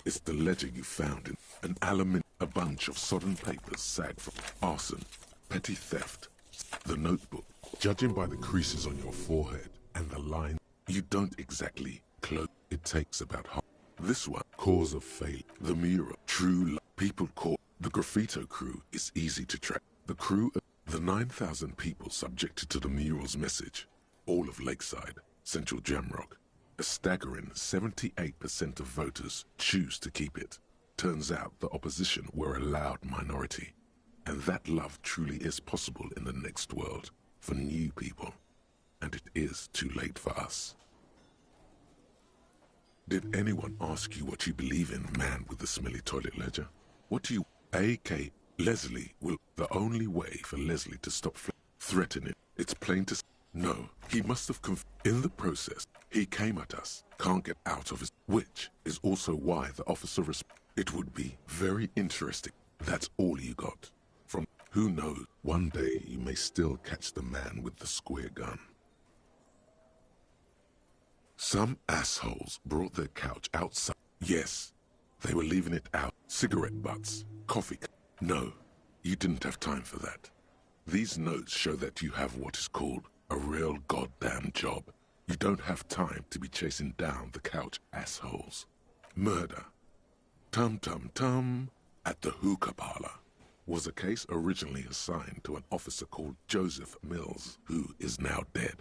It's the ledger you found in an aluminium, a bunch of sodden papers sagged from arson, petty theft, the notebook. Judging by the creases on your forehead and the line, you don't exactly close. It takes about half. This one, cause of failure. The mural, true love. People call the graffito crew is easy to track. The crew, the 9,000 people subjected to the mural's message, all of Lakeside, Central Jamrock. A staggering 78% of voters choose to keep it. Turns out the opposition were a loud minority. And that love truly is possible in the next world for new people. And it is too late for us. Did anyone ask you what you believe in, man with the smelly toilet ledger? What do you... A.K. Leslie will... The only way for Leslie to stop threatening, it's plain to... No, he must have in the process. He came at us, can't get out of his... Which is also why the officer... It would be very interesting. That's all you got. From... Who knows? One day you may still catch the man with the square gun. Some assholes brought their couch outside. Yes, they were leaving it out. Cigarette butts, coffee. No, you didn't have time for that. These notes show that you have what is called a real goddamn job. You don't have time to be chasing down the couch assholes. Murder. Tum Tum Tum at the hookah parlor was a case originally assigned to an officer called Joseph Mills, who is now dead.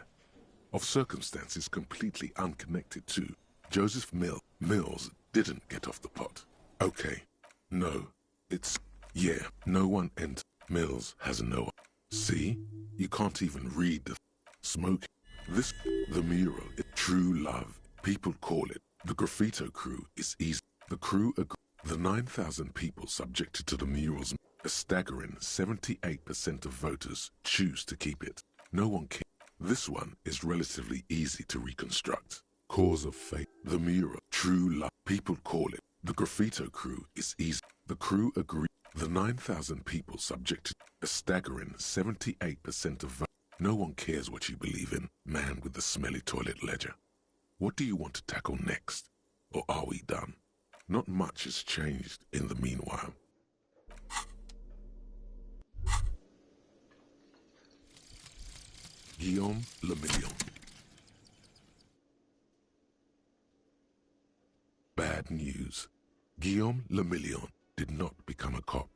Of circumstances completely unconnected to Joseph Mills didn't get off the pot. Okay. No. It's... Yeah. No one entered. Mills has no... See? You can't even read the... Smoke. This... The mural. True love. People call it. The graffito crew is easy. The crew agree. The 9,000 people subjected to the murals. A staggering 78% of voters choose to keep it. No one cares. This one is relatively easy to reconstruct. Cause of fate. The mural. True love. People call it. The graffito crew is easy. The crew agree. The 9,000 people subjected. A staggering 78% of vote. No one cares what you believe in, man with the smelly toilet ledger. What do you want to tackle next? Or are we done? Not much has changed in the meanwhile. Guillaume Le Million. Bad news. Guillaume Le Million did not become a cop.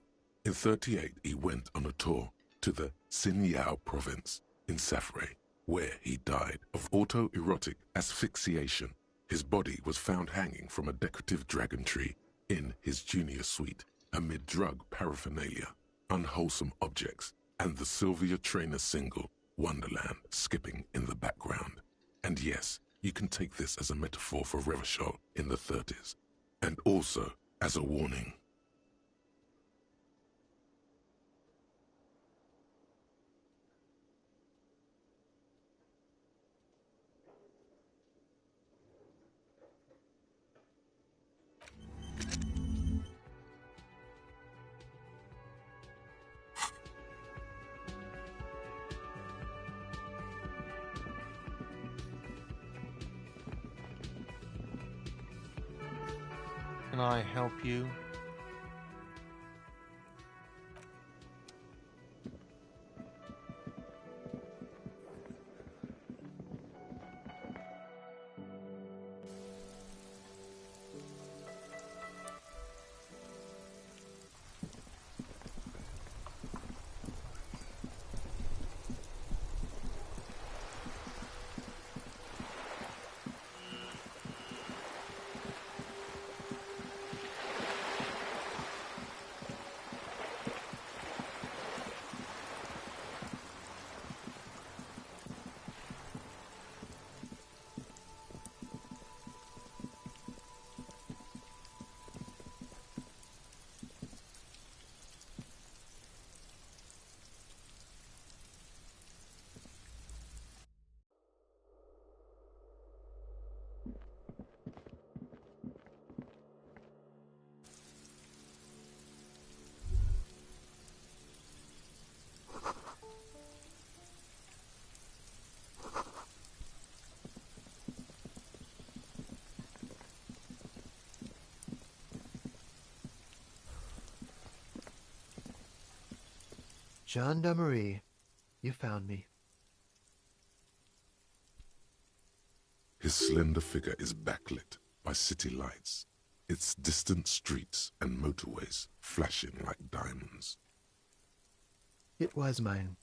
In '38, he went on a tour to the Sinyao province in Safre, where he died of autoerotic asphyxiation. His body was found hanging from a decorative dragon tree in his junior suite amid drug paraphernalia, unwholesome objects, and the Sylvia Trainer single Wonderland skipping in the background. And yes, you can take this as a metaphor for Revachol in the 30s, and also as a warning. Can I help you? Gendarmerie, you found me. His slender figure is backlit by city lights, its distant streets and motorways flashing like diamonds. It was mine.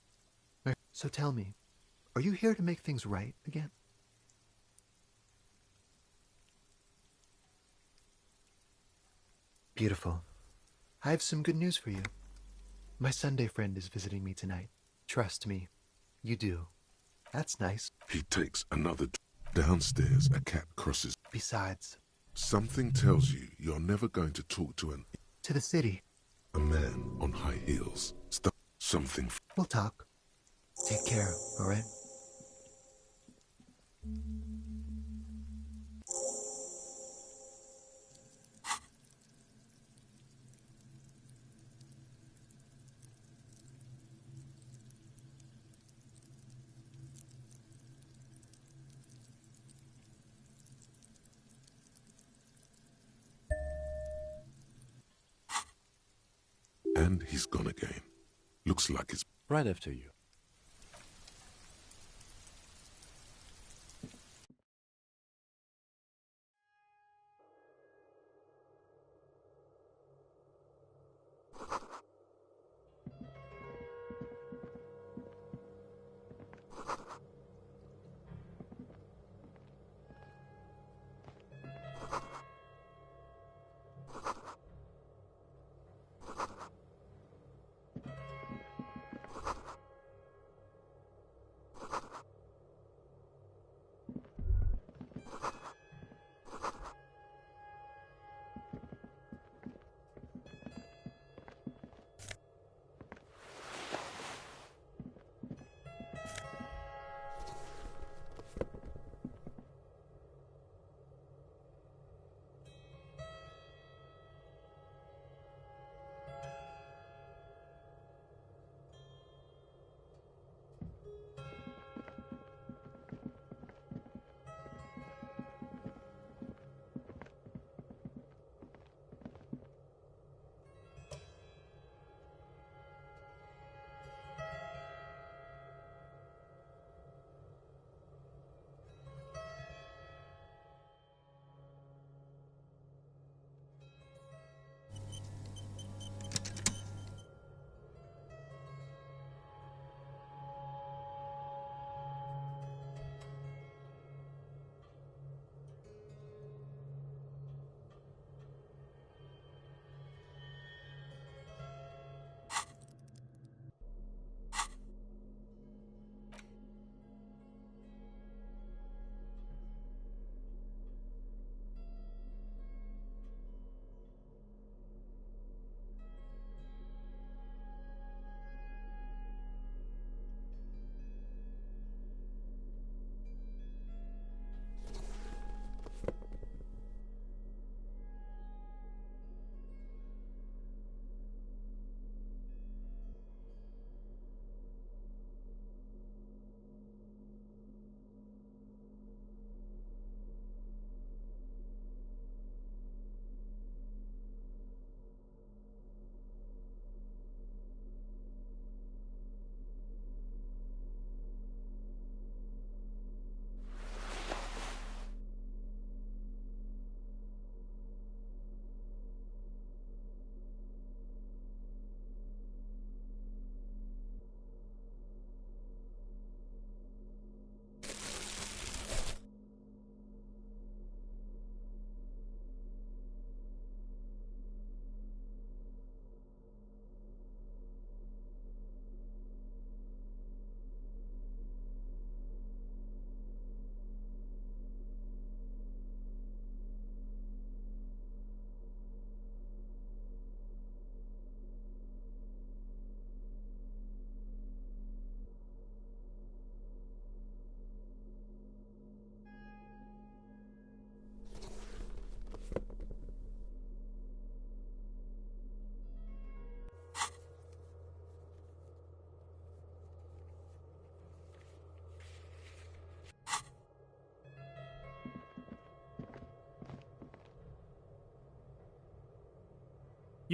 So tell me, are you here to make things right again? Beautiful. I have some good news for you. My Sunday friend is visiting me tonight. Trust me, you do. That's nice. He takes another downstairs. A cat crosses. Besides, Something tells you you're never going to talk to to the city. a man on high heels. Something. We'll talk. Take care, all right? And he's gone again. Looks like it's Right after you.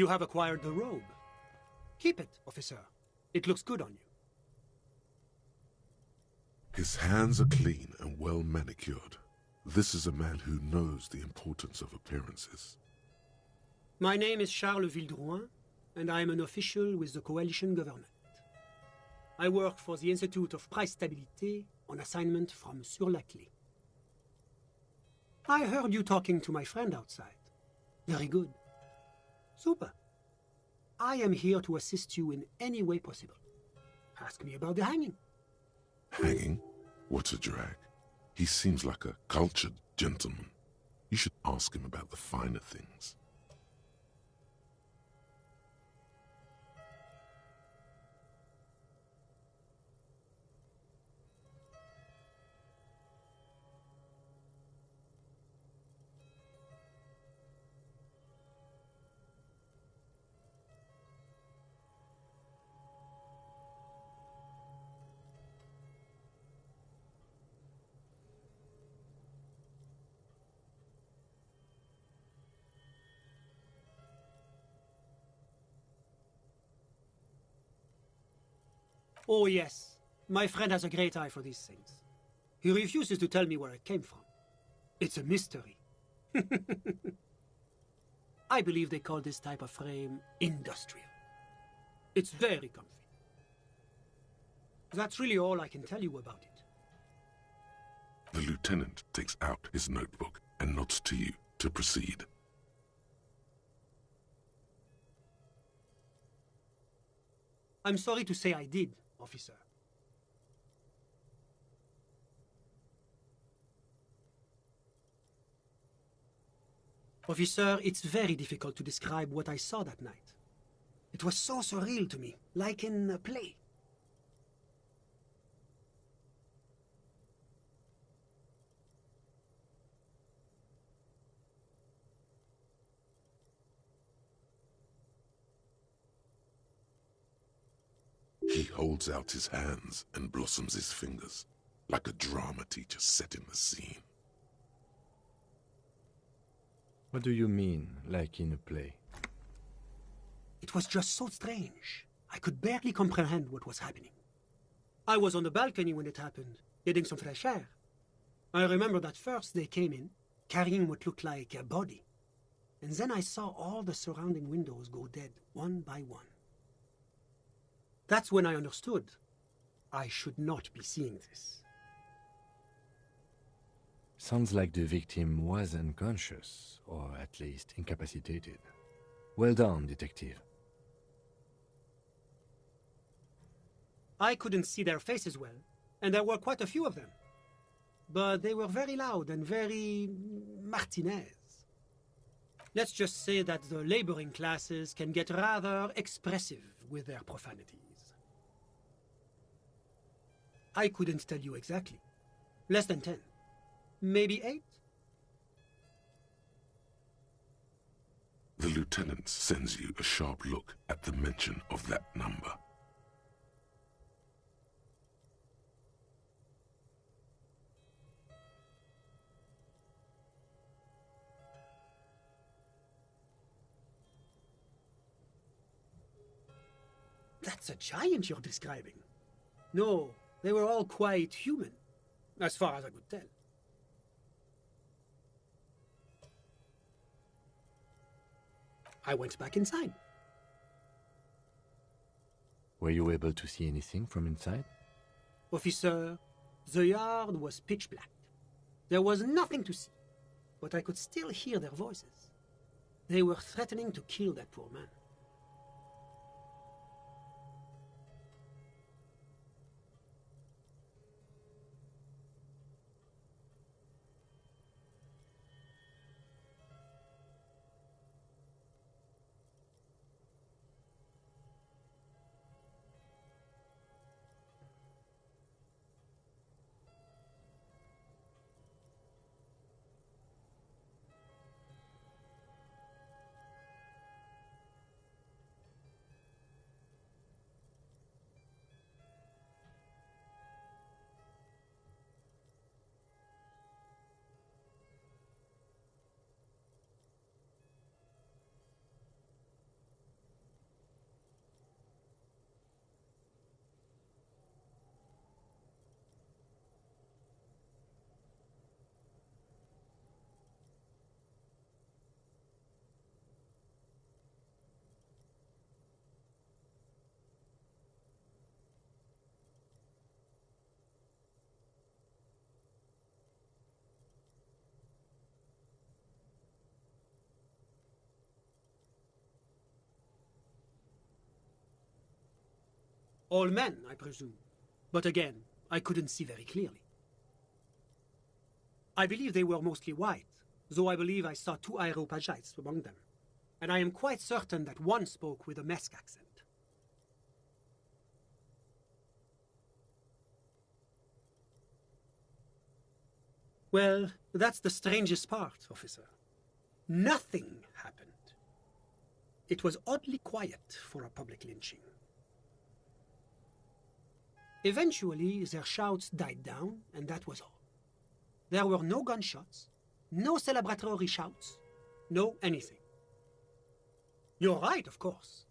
You have acquired the robe. Keep it, officer. It looks good on you. His hands are clean and well manicured. This is a man who knows the importance of appearances. My name is Charles Vildrouin, and I am an official with the coalition government. I work for the Institute of Price Stabilité on assignment from Monsieur Laclé. I heard you talking to my friend outside. Very good. Super. I am here to assist you in any way possible. Ask me about the hanging. Hanging? What a drag. He seems like a cultured gentleman. You should ask him about the finer things. Oh yes, my friend has a great eye for these things. He refuses to tell me where it came from. It's a mystery. I believe they call this type of frame industrial. It's very comfy. That's really all I can tell you about it. The lieutenant takes out his notebook and nods to you to proceed. I'm sorry to say I did, officer. Officer, it's very difficult to describe what I saw that night. It was so surreal to me, like in a play. He holds out his hands and blossoms his fingers, like a drama teacher setting the scene. What do you mean, like in a play? It was just so strange. I could barely comprehend what was happening. I was on the balcony when it happened, getting some fresh air. I remember that first they came in, carrying what looked like a body. And then I saw all the surrounding windows go dead, one by one. That's when I understood I should not be seeing this. Sounds like the victim was unconscious, or at least incapacitated. Well done, detective. I couldn't see their faces well, and there were quite a few of them. But they were very loud and very Martinez. Let's just say that the laboring classes can get rather expressive with their profanities. I couldn't tell you exactly. Less than 10. Maybe 8? The lieutenant sends you a sharp look at the mention of that number. That's a giant you're describing. No, they were all quite human, as far as I could tell. I went back inside. Were you able to see anything from inside? Officer, the yard was pitch black. There was nothing to see, but I could still hear their voices. They were threatening to kill that poor man. All men, I presume. But again, I couldn't see very clearly. I believe they were mostly white, though I believe I saw 2 Areopagites among them. And I am quite certain that one spoke with a Mesk accent. Well, that's the strangest part, officer. Nothing happened. It was oddly quiet for a public lynching. Eventually, their shouts died down, and that was all. There were no gunshots, no celebratory shouts, no anything. You're right, of course.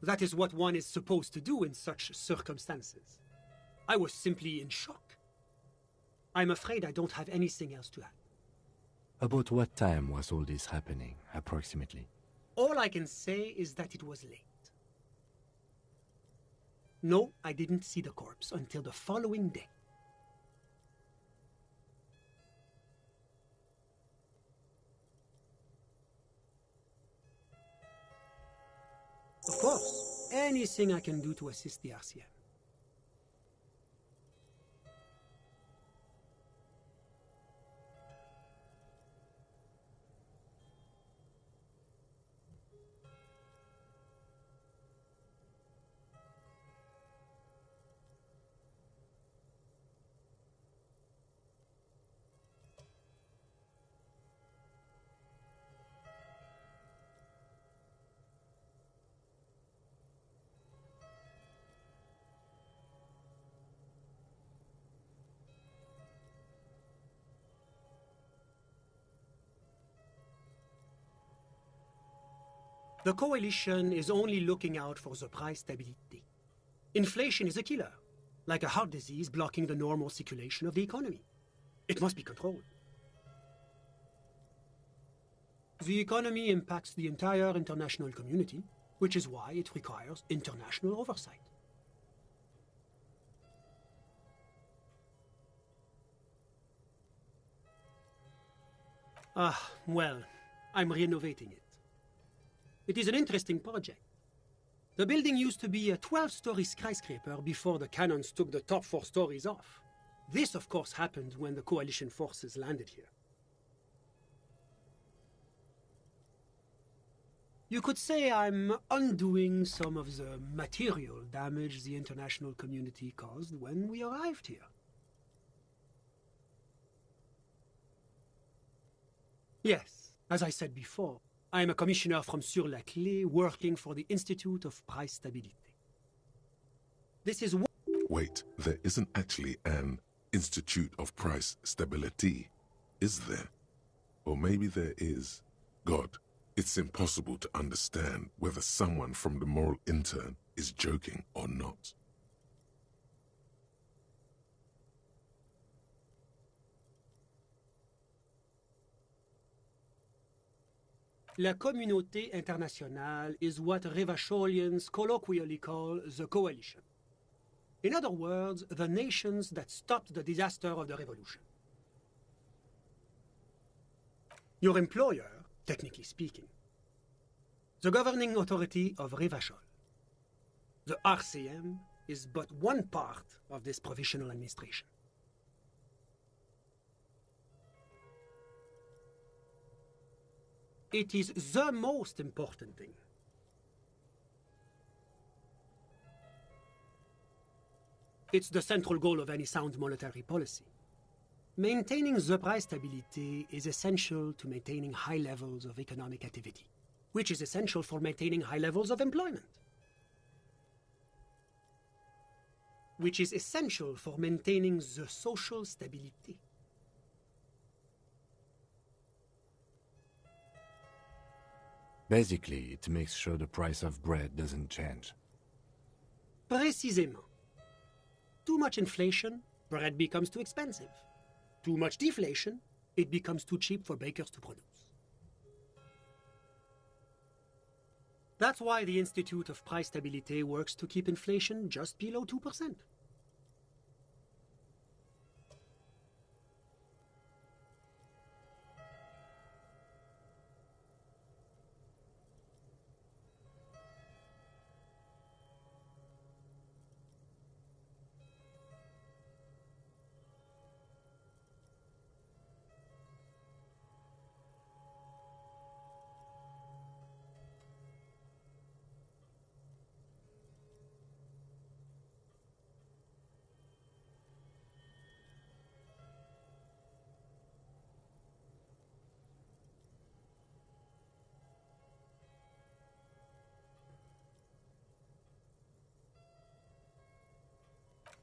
That is what one is supposed to do in such circumstances. I was simply in shock. I'm afraid I don't have anything else to add. About what time was all this happening, approximately? All I can say is that it was late. No, I didn't see the corpse until the following day. Of course, anything I can do to assist the RCM. The coalition is only looking out for the price stability. Inflation is a killer, like a heart disease blocking the normal circulation of the economy. It must be controlled. The economy impacts the entire international community, which is why it requires international oversight. Well, I'm renovating it. It is an interesting project. The building used to be a 12-story skyscraper before the cannons took the top 4 stories off. This, of course, happened when the coalition forces landed here. You could say I'm undoing some of the material damage the international community caused when we arrived here. Yes, as I said before, I am a commissioner from Sur-la-Clé working for the Institute of Price Stability. This is what... Wait, there isn't actually an Institute of Price Stability, is there? Or maybe there is. God, it's impossible to understand whether someone from the moral intern is joking or not. La communauté internationale is what Revacholians colloquially call the coalition. In other words, the nations that stopped the disaster of the revolution. Your employer, technically speaking, the governing authority of Revachol. The RCM is but one part of this provisional administration. It is the most important thing. It's the central goal of any sound monetary policy. Maintaining the price stability is essential to maintaining high levels of economic activity, which is essential for maintaining high levels of employment, which is essential for maintaining the social stability. Basically, it makes sure the price of bread doesn't change. Précisément. Too much inflation, bread becomes too expensive. Too much deflation, it becomes too cheap for bakers to produce. That's why the Institute of Price Stability works to keep inflation just below 2%.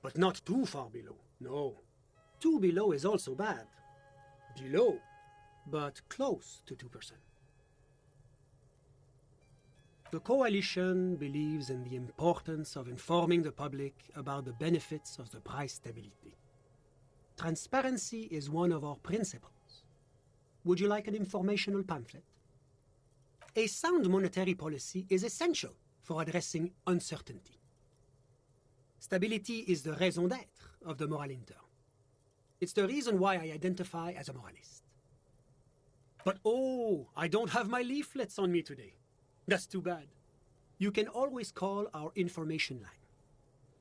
But not too far below, no. Too below is also bad. Below, but close to 2%. The Coalition believes in the importance of informing the public about the benefits of the price stability. Transparency is one of our principles. Would you like an informational pamphlet? A sound monetary policy is essential for addressing uncertainty. Stability is the raison d'être of the moral intern. It's the reason why I identify as a moralist. But oh, I don't have my leaflets on me today. That's too bad. You can always call our information line.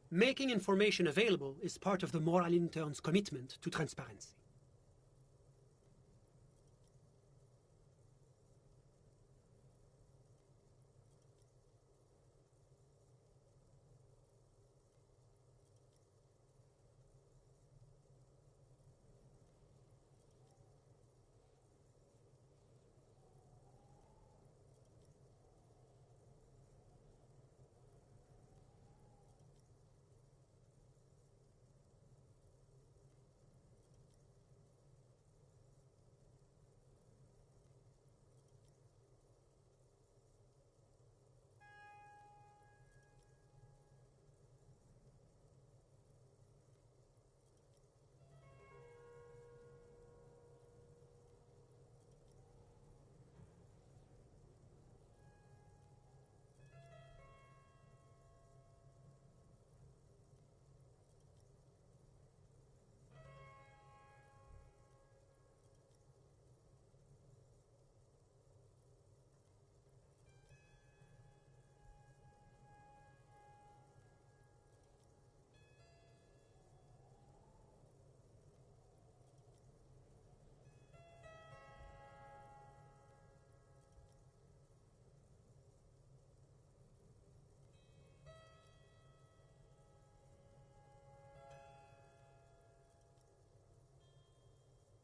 Making information available is part of the moral intern's commitment to transparency.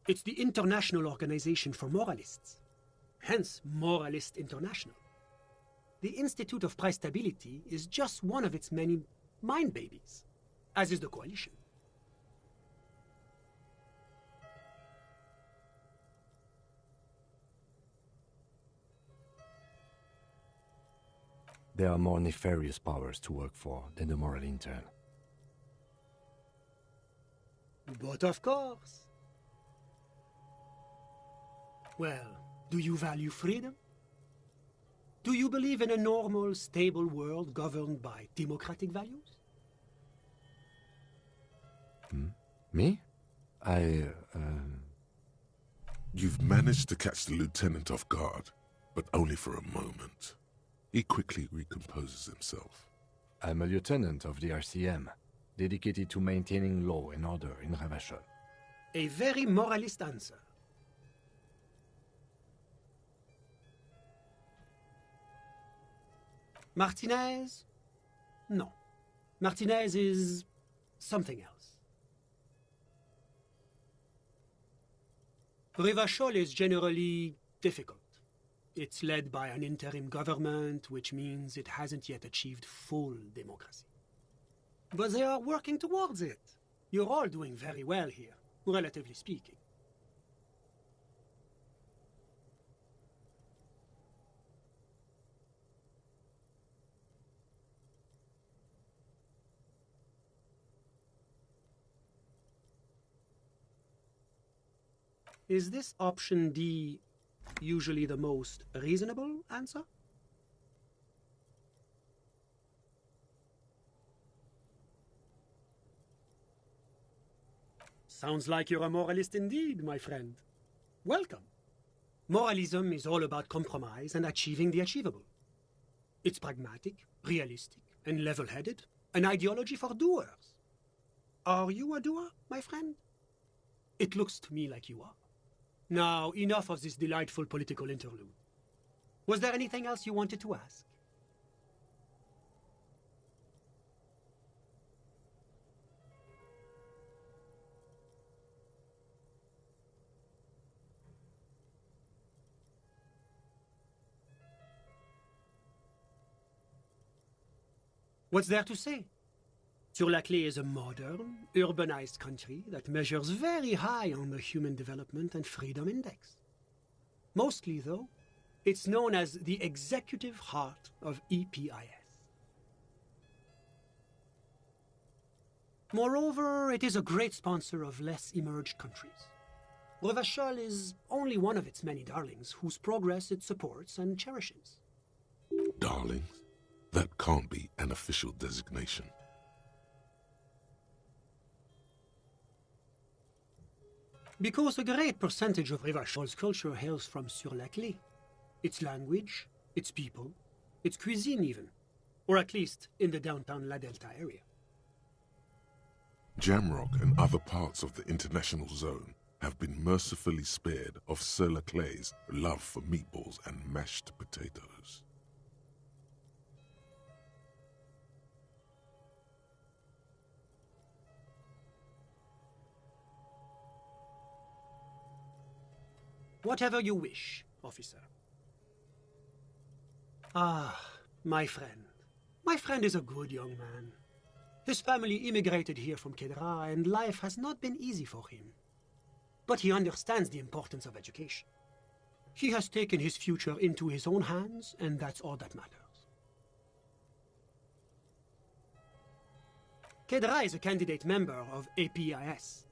It's the International Organization for Moralists, hence Moralist International. The Institute of Price Stability is just one of its many mind babies, as is the Coalition. There are more nefarious powers to work for than the moral intern. But of course. Well, do you value freedom? Do you believe in a normal, stable world governed by democratic values? Me? You've managed to catch the lieutenant off guard, but only for a moment. He quickly recomposes himself. I'm a lieutenant of the RCM, dedicated to maintaining law and order in Ravachol. A very moralist answer. Martinez? No. Martinez is something else. Ravachol is generally difficult. It's led by an interim government, which means it hasn't yet achieved full democracy. But they are working towards it. You're all doing very well here, relatively speaking. Is this option D usually the most reasonable answer? Sounds like you're a moralist indeed, my friend. Welcome. Moralism is all about compromise and achieving the achievable. It's pragmatic, realistic, and level-headed, an ideology for doers. Are you a doer, my friend? It looks to me like you are. Now, enough of this delightful political interlude. Was there anything else you wanted to ask? What's there to say? Sur-la-Clé is a modern, urbanized country that measures very high on the Human Development and Freedom Index. Mostly, though, it's known as the executive heart of EPIS. Moreover, it is a great sponsor of less emerged countries. Revachol is only one of its many darlings whose progress it supports and cherishes. Darlings? That can't be an official designation. Because a great percentage of Revachol's culture hails from Sur-la-Clé. Its language, its people, its cuisine even. Or at least in the downtown La Delta area. Jamrock and other parts of the international zone have been mercifully spared of Sur-la-Clé's love for meatballs and mashed potatoes. Whatever you wish, officer. Ah, my friend. My friend is a good young man. His family immigrated here from Kedra, and life has not been easy for him. But he understands the importance of education. He has taken his future into his own hands, and that's all that matters. Kedra is a candidate member of APIS.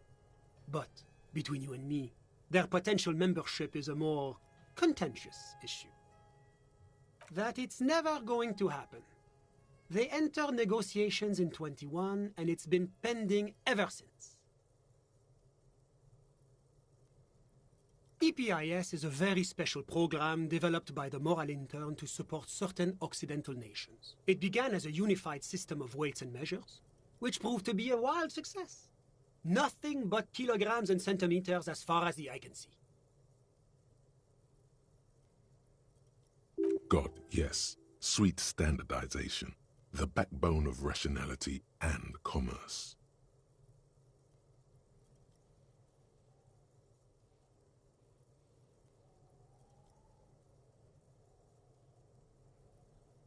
But, between you and me, their potential membership is a more contentious issue. That it's never going to happen. They entered negotiations in 21, and it's been pending ever since. EPIS is a very special program developed by the Moral Intern to support certain Occidental nations. It began as a unified system of weights and measures, which proved to be a wild success. Nothing but kilograms and centimeters as far as the eye can see. God, yes. Sweet standardization. The backbone of rationality and commerce.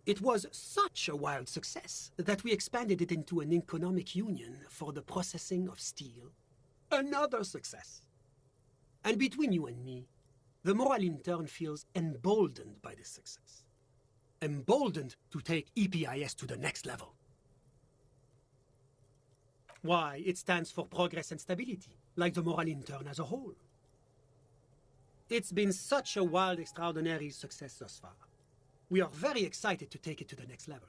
It was such a wild success that we expanded it into an economic union for the processing of steel. Another success. And between you and me, the Moral Intern feels emboldened by this success. Emboldened to take EPIS to the next level. Why, it stands for progress and stability, like the Moral Intern as a whole. It's been such a wild, extraordinary success thus far. We are very excited to take it to the next level.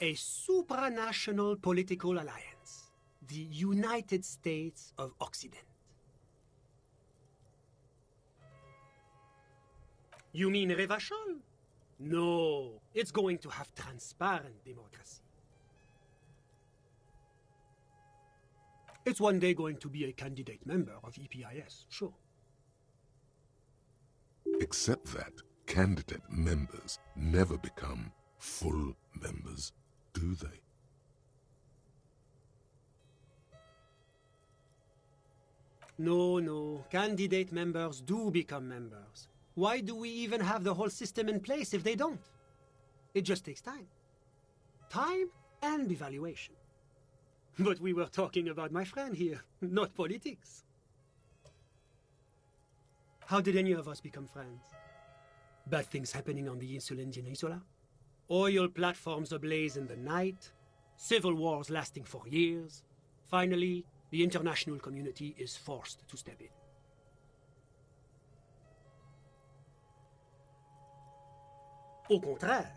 A supranational political alliance, the United States of Occident. You mean Revachol? No, it's going to have transparent democracy. It's one day going to be a candidate member of EPIS, sure. Except that candidate members never become full members, do they? No, candidate members do become members. Why do we even have the whole system in place if they don't? It just takes time. Time and evaluation. But we were talking about my friend here, not politics. How did any of us become friends? Bad things happening on the Insulindian Peninsula? Oil platforms ablaze in the night? Civil wars lasting for years? Finally, the international community is forced to step in. Au contraire,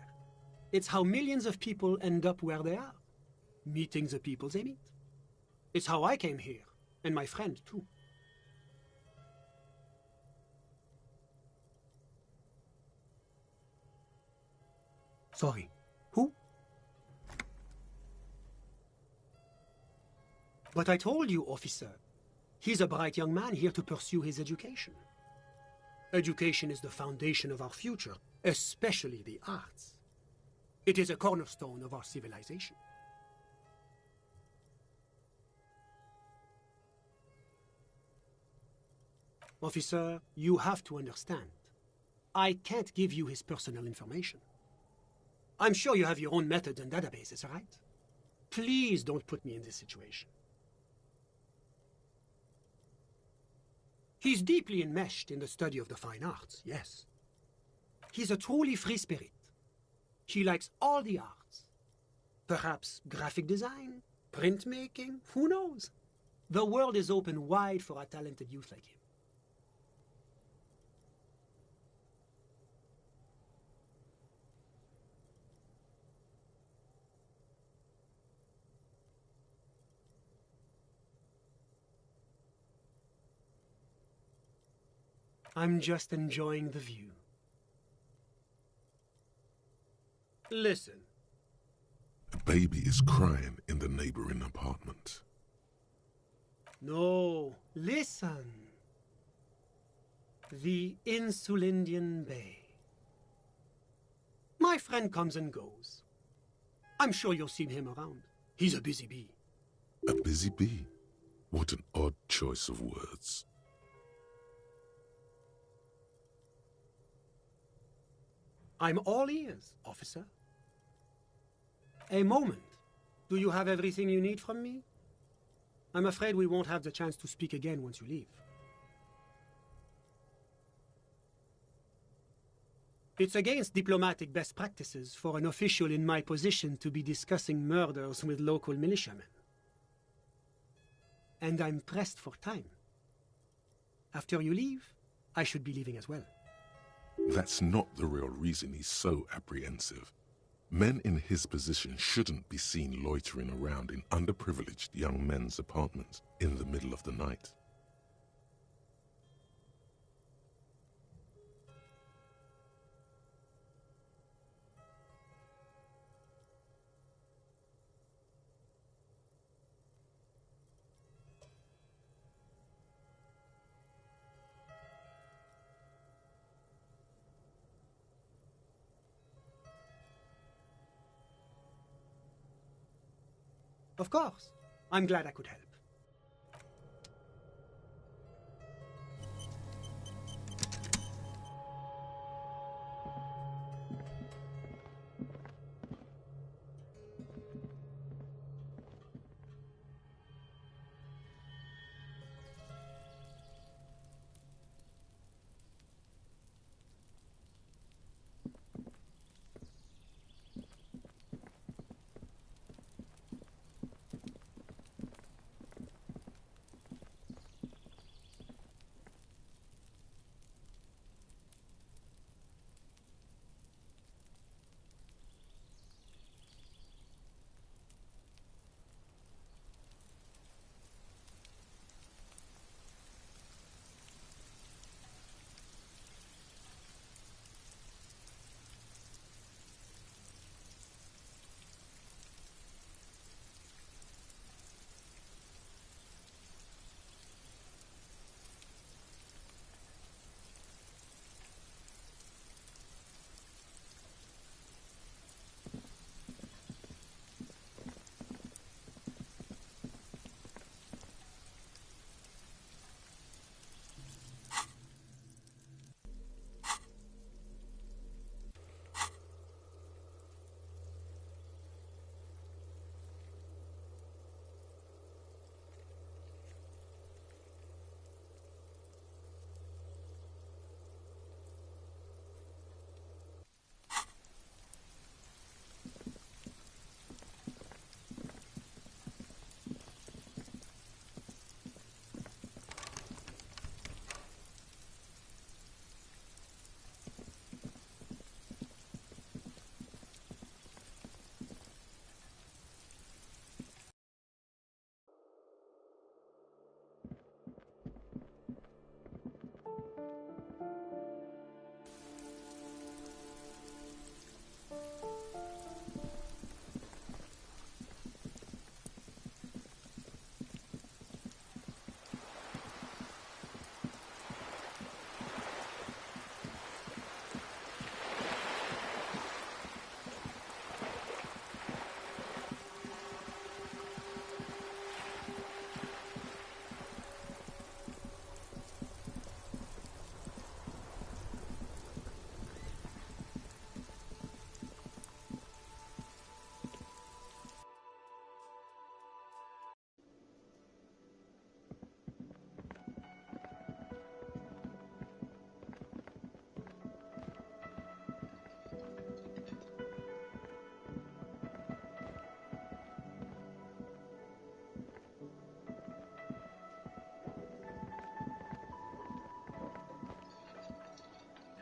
it's how millions of people end up where they are. Meeting the people they meet. It's how I came here, and my friend too. Sorry, who? But I told you, officer. He's a bright young man here to pursue his education. Education is the foundation of our future, especially the arts. It is a cornerstone of our civilization. Officer, you have to understand. I can't give you his personal information. I'm sure you have your own methods and databases, right? Please don't put me in this situation. He's deeply enmeshed in the study of the fine arts, yes. He's a truly free spirit. He likes all the arts. Perhaps graphic design, printmaking, who knows? The world is open wide for a talented youth like him. I'm just enjoying the view. Listen. A baby is crying in the neighboring apartment. No, listen. The Insulindian Bay. My friend comes and goes. I'm sure you'll see him around. He's a busy bee. A busy bee? What an odd choice of words. I'm all ears, officer. A moment. Do you have everything you need from me? I'm afraid we won't have the chance to speak again once you leave. It's against diplomatic best practices for an official in my position to be discussing murders with local militiamen. And I'm pressed for time. After you leave, I should be leaving as well. That's not the real reason he's so apprehensive. Men in his position shouldn't be seen loitering around in underprivileged young men's apartments in the middle of the night. Of course. I'm glad I could help.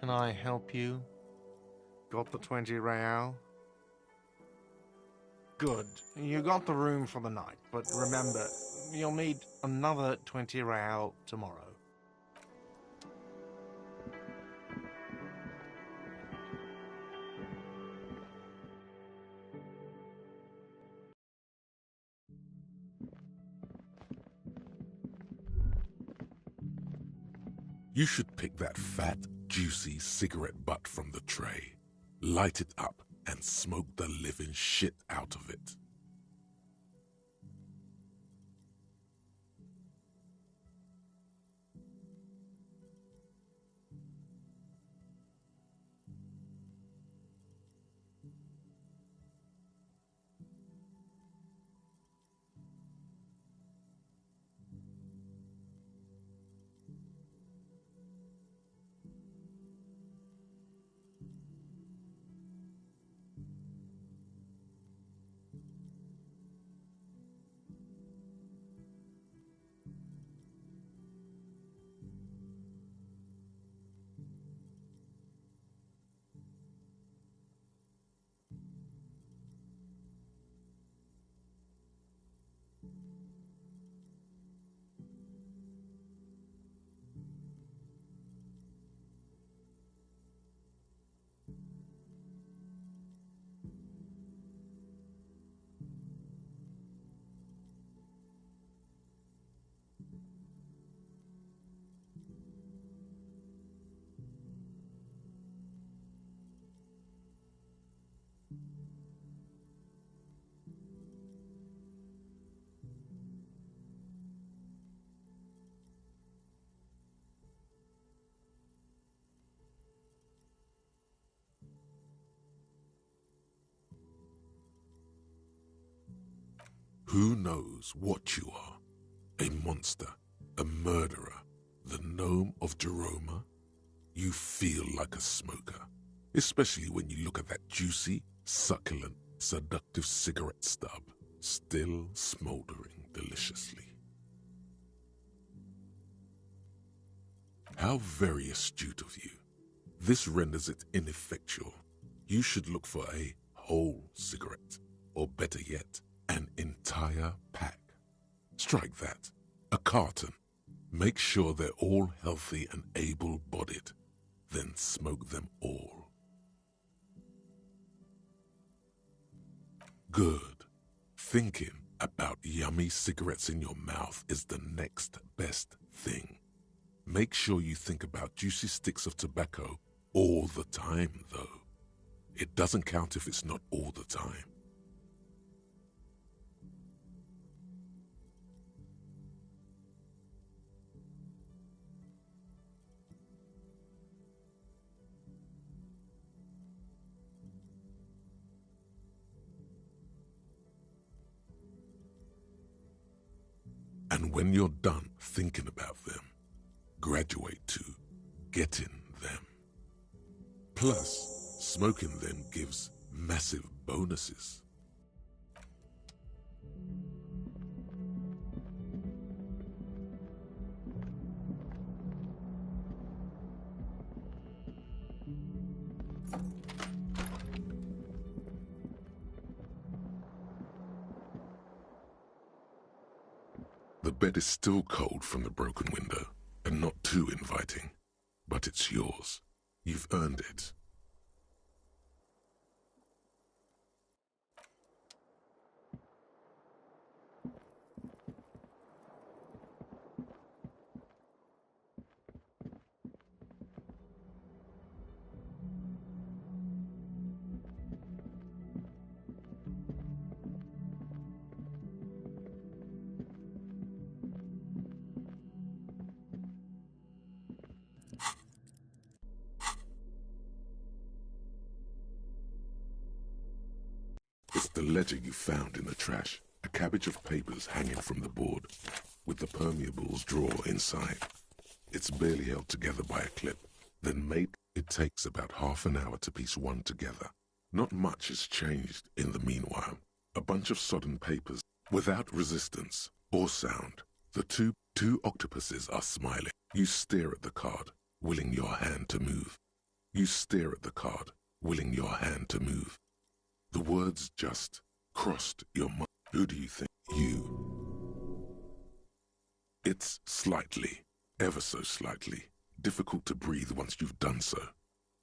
Can I help you? Got the 20 real? Good. You got the room for the night, but remember, you'll need another 20 real tomorrow. You should pick that fat, juicy cigarette butt from the tray, light it up, and smoke the living shit out of it. Who knows what you are? A monster, a murderer, the gnome of Jeroma? You feel like a smoker, especially when you look at that juicy, succulent, seductive cigarette stub, still smoldering deliciously. How very astute of you. This renders it ineffectual. You should look for a whole cigarette, or better yet, an entire pack. Strike that. A carton. Make sure they're all healthy and able-bodied. Then smoke them all. Good. Thinking about yummy cigarettes in your mouth is the next best thing. Make sure you think about juicy sticks of tobacco all the time, though. It doesn't count if it's not all the time. And when you're done thinking about them, graduate to getting them. Plus, smoking them gives massive bonuses. The bed is still cold from the broken window, and not too inviting, but it's yours. You've earned it. It's the ledger you found in the trash. A cabbage of papers hanging from the board, with the permeables drawer inside. It's barely held together by a clip. Then it takes about half an hour to piece one together. Not much has changed in the meanwhile. A bunch of sodden papers, without resistance or sound. The two octopuses are smiling. You stare at the card, willing your hand to move. You stare at the card, willing your hand to move. The words just crossed your mind. Who do you think? You. It's slightly, ever so slightly, difficult to breathe once you've done so.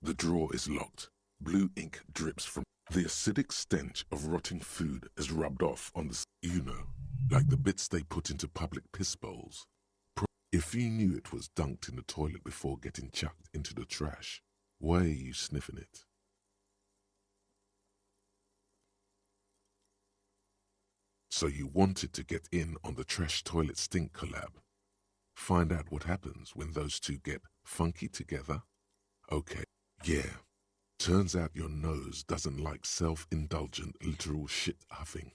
The drawer is locked. Blue ink drips from the acidic stench of rotting food is rubbed off on the, you know, like the bits they put into public piss bowls. If you knew it was dunked in the toilet before getting chucked into the trash, why are you sniffing it? So you wanted to get in on the trash toilet stink collab. Find out what happens when those two get funky together? Okay, yeah. Turns out your nose doesn't like self-indulgent literal shit huffing.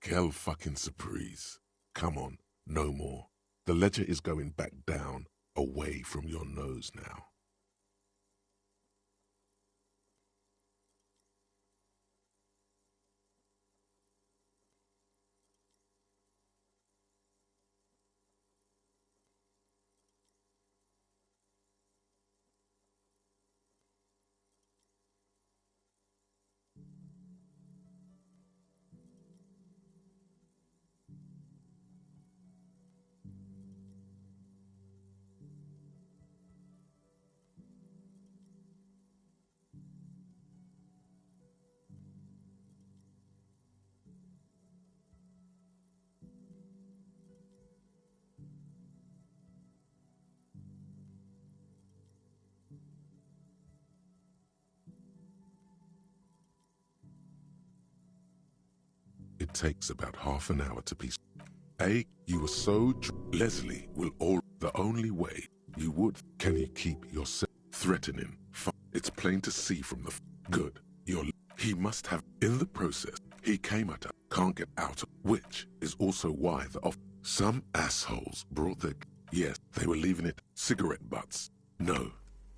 Quelle fucking surprise. Come on, no more. The ledger is going back down, away from your nose now. It takes about half an hour to piece. You were so Leslie will the only way you would. Can you keep yourself threatening? It's plain to see from the good. He must have in the process. He came at her, can't get out of, which is also why some assholes brought their, yes, they were leaving it, cigarette butts. No,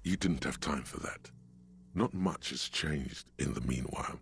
you didn't have time for that. Not much has changed in the meanwhile.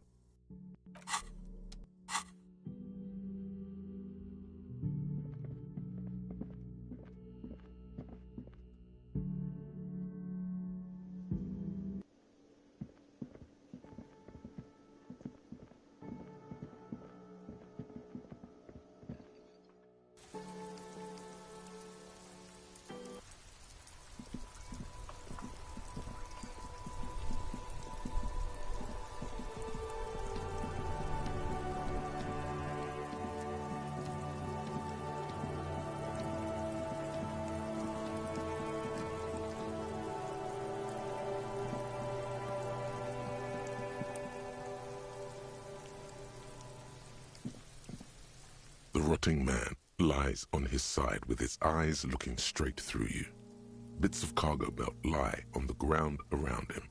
The rotting man lies on his side with his eyes looking straight through you. Bits of cargo belt lie on the ground around him.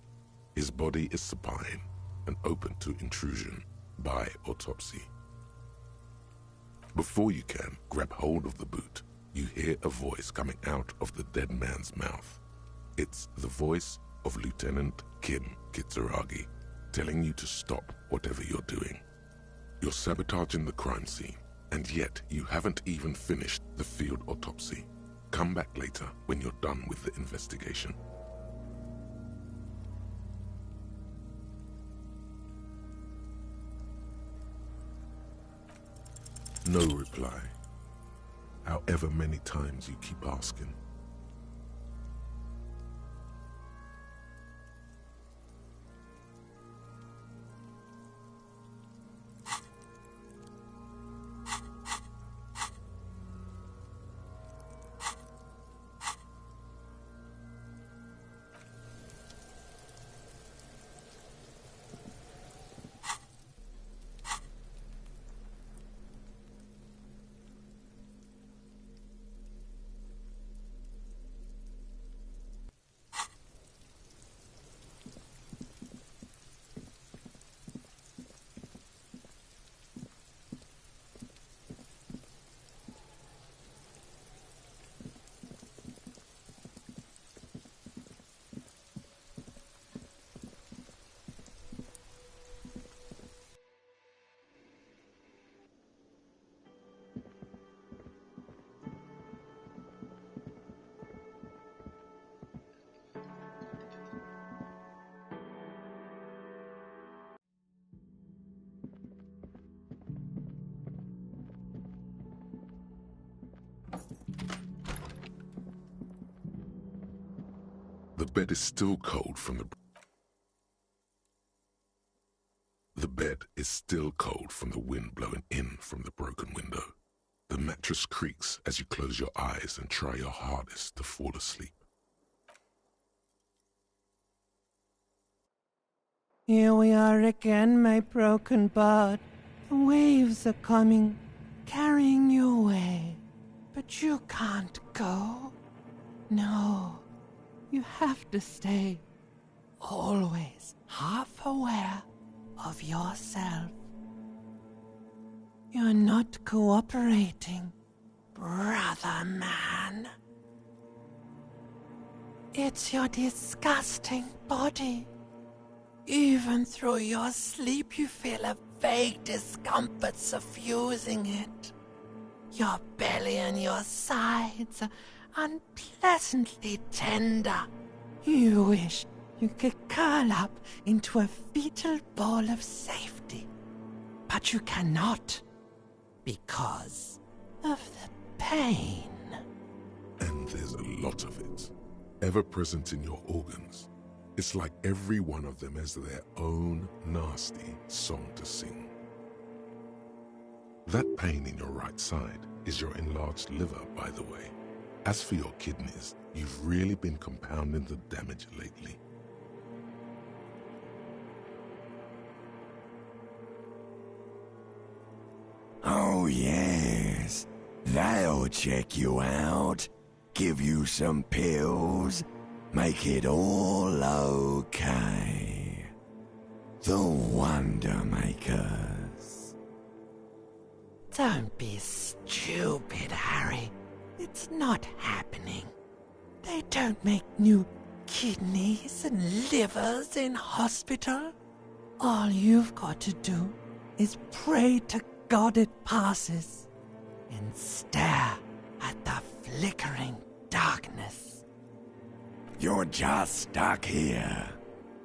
His body is supine and open to intrusion by autopsy. Before you can grab hold of the boot, you hear a voice coming out of the dead man's mouth. It's the voice of Lieutenant Kim Kitsuragi, telling you to stop whatever you're doing. You're sabotaging the crime scene. And yet, you haven't even finished the field autopsy. Come back later when you're done with the investigation. No reply. However many times you keep asking. The bed is still cold from the... The bed is still cold from the wind blowing in from the broken window. The mattress creaks as you close your eyes and try your hardest to fall asleep. Here we are again, my broken bird. The waves are coming, carrying you away. But you can't go. No, you have to stay. Always half aware of yourself. You're not cooperating, brother man. It's your disgusting body. Even through your sleep you feel a vague discomfort suffusing it. Your belly and your sides are unpleasantly tender. You wish you could curl up into a fetal ball of safety. But you cannot, because of the pain. And there's a lot of it, ever present in your organs. It's like every one of them has their own nasty song to sing. That pain in your right side is your enlarged liver, by the way. As for your kidneys, you've really been compounding the damage lately. Oh yes, they'll check you out, give you some pills, make it all okay. The Wonder Makers. Don't be stupid, Harry. It's not happening. They don't make new kidneys and livers in hospital. All you've got to do is pray to God it passes and stare at the flickering darkness. You're just stuck here,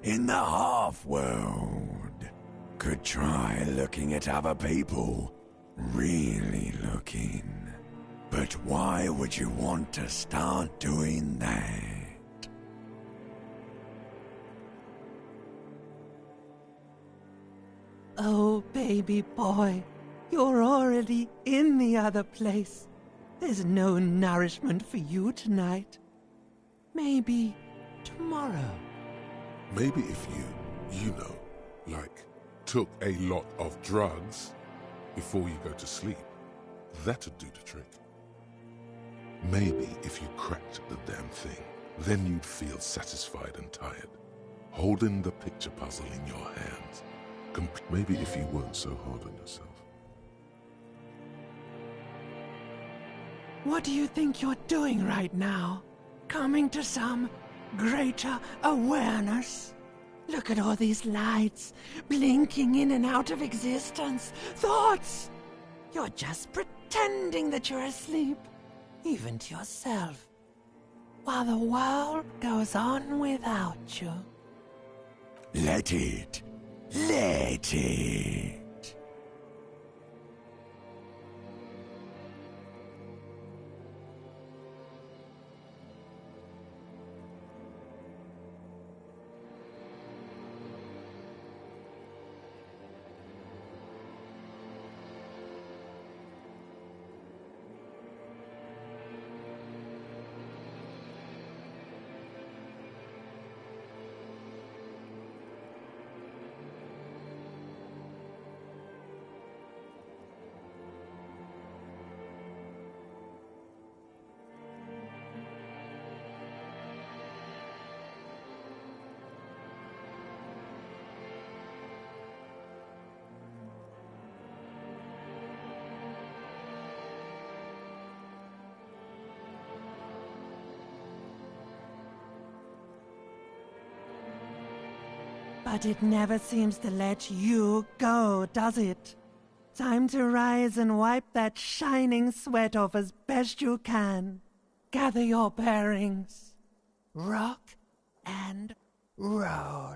in the half-world. Could try looking at other people, really looking. But why would you want to start doing that? Oh, baby boy, you're already in the other place. There's no nourishment for you tonight. Maybe tomorrow. Maybe if you know, like, took a lot of drugs before you go to sleep, that'd do the trick. Maybe if you cracked the damn thing, then you'd feel satisfied and tired, holding the picture puzzle in your hands. Maybe if you weren't so hard on yourself. What do you think you're doing right now? Coming to some greater awareness? Look at all these lights, blinking in and out of existence. Thoughts! You're just pretending that you're asleep, even to yourself, while the world goes on without you. Let it. Let it. But it never seems to let you go, does it? Time to rise and wipe that shining sweat off as best you can. Gather your bearings. Rock and roll.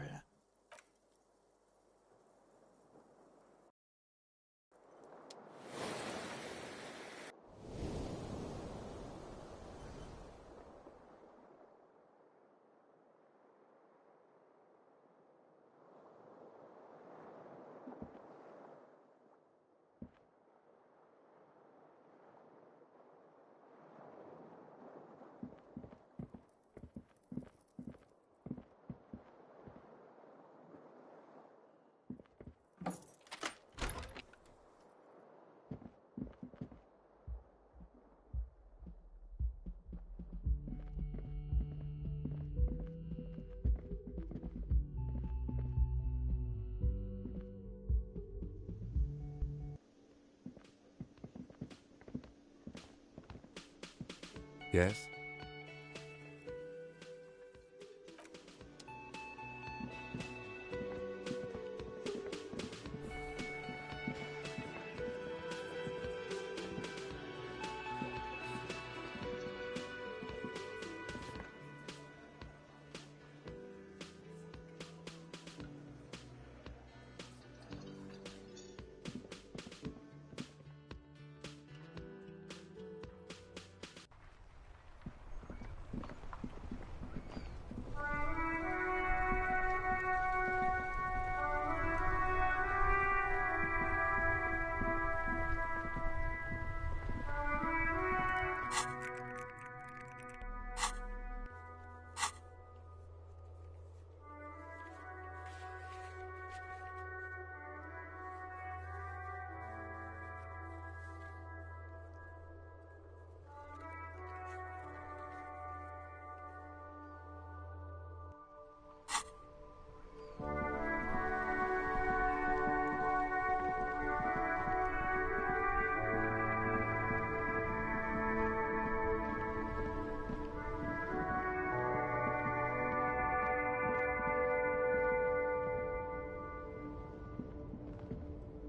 Yes?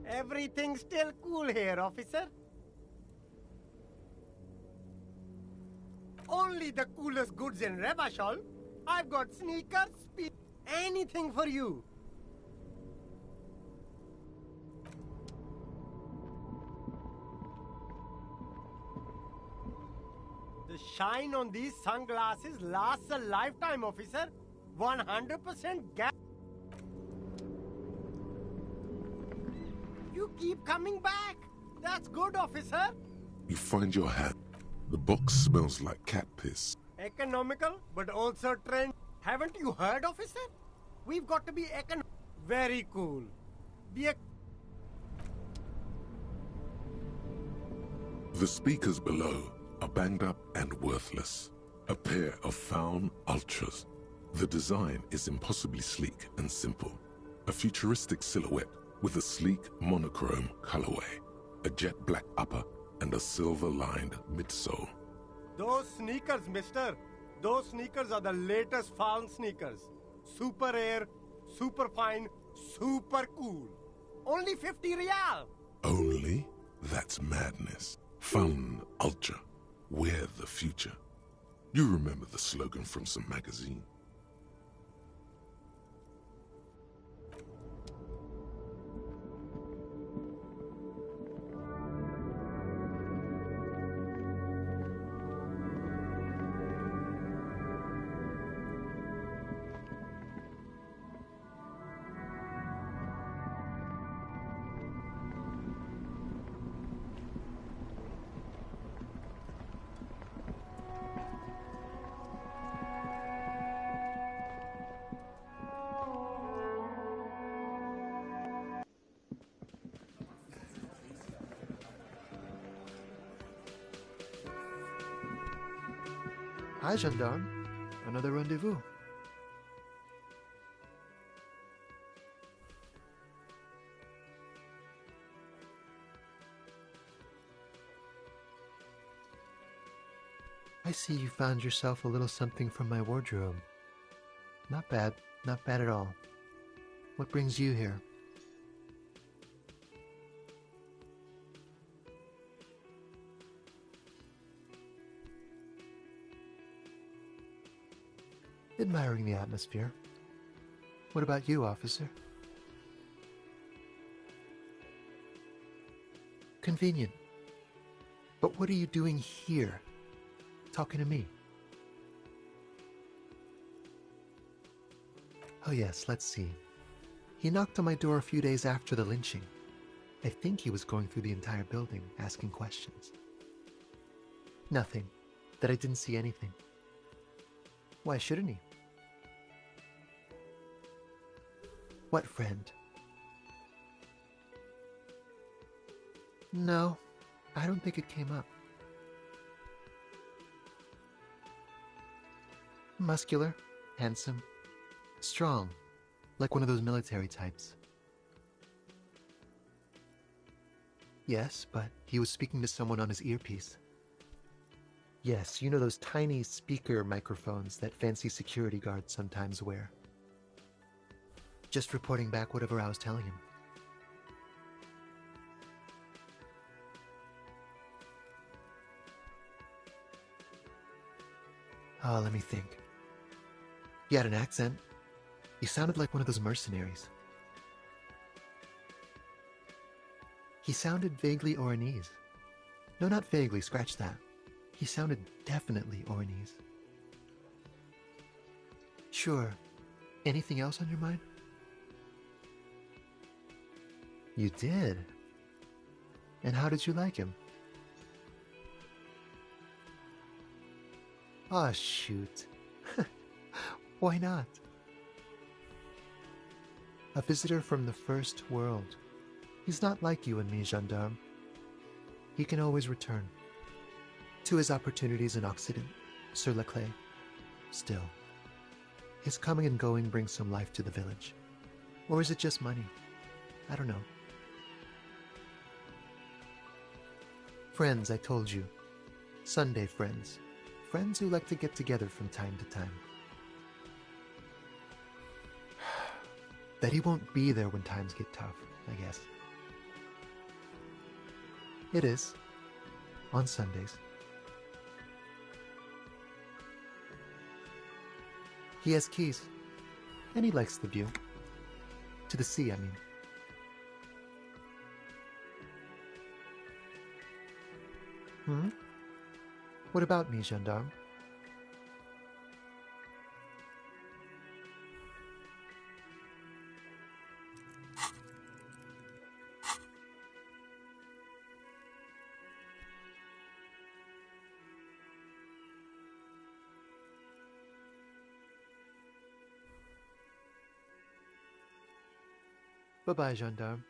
Everything's still cool here, officer. Only the coolest goods in Rebashol. I've got sneakers, anything for you. The shine on these sunglasses lasts a lifetime, officer. 100% gap. You keep coming back. That's good, officer. You find your hat. The box smells like cat piss. Economical, but also trend. Haven't you heard, officer? We've got to be very cool. The speakers below are banged up and worthless. A pair of Faun Ultras. The design is impossibly sleek and simple. A futuristic silhouette with a sleek monochrome colorway, a jet black upper, and a silver-lined midsole. Those sneakers, mister. Those sneakers are the latest Faun sneakers. Super air, super fine, super cool. Only 50 real. Only? That's madness. Faun Ultra. We're the future. You remember the slogan from some magazine? Hi, gendarme. Another rendezvous. I see you found yourself a little something from my wardrobe. Not bad at all. What brings you here? Admiring the atmosphere. What about you, officer? Convenient. But what are you doing here? Talking to me? Oh yes, let's see. He knocked on my door a few days after the lynching. I think he was going through the entire building, asking questions. Nothing. That I didn't see anything. Why shouldn't he? What friend? No, I don't think it came up. Muscular, handsome, strong, like one of those military types. Yes, but he was speaking to someone on his earpiece. Yes, you know those tiny speaker microphones that fancy security guards sometimes wear. Just reporting back whatever I was telling him. Oh, let me think. You had an accent. You sounded like one of those mercenaries. He sounded vaguely Oranese. No, not vaguely, scratch that. He sounded definitely Oranese. Sure. Anything else on your mind? You did? And how did you like him? Aw, shoot. Why not? A visitor from the first world. He's not like you and me, gendarme. He can always return to his opportunities in Occident, sur la clé. Still, his coming and going brings some life to the village. Or is it just money? I don't know. Friends, I told you. Sunday friends. Friends who like to get together from time to time. That he won't be there when times get tough, I guess. It is. On Sundays. He has keys. And he likes the view. To the sea, I mean. Hmm? What about me, gendarme? Bye-bye, gendarme.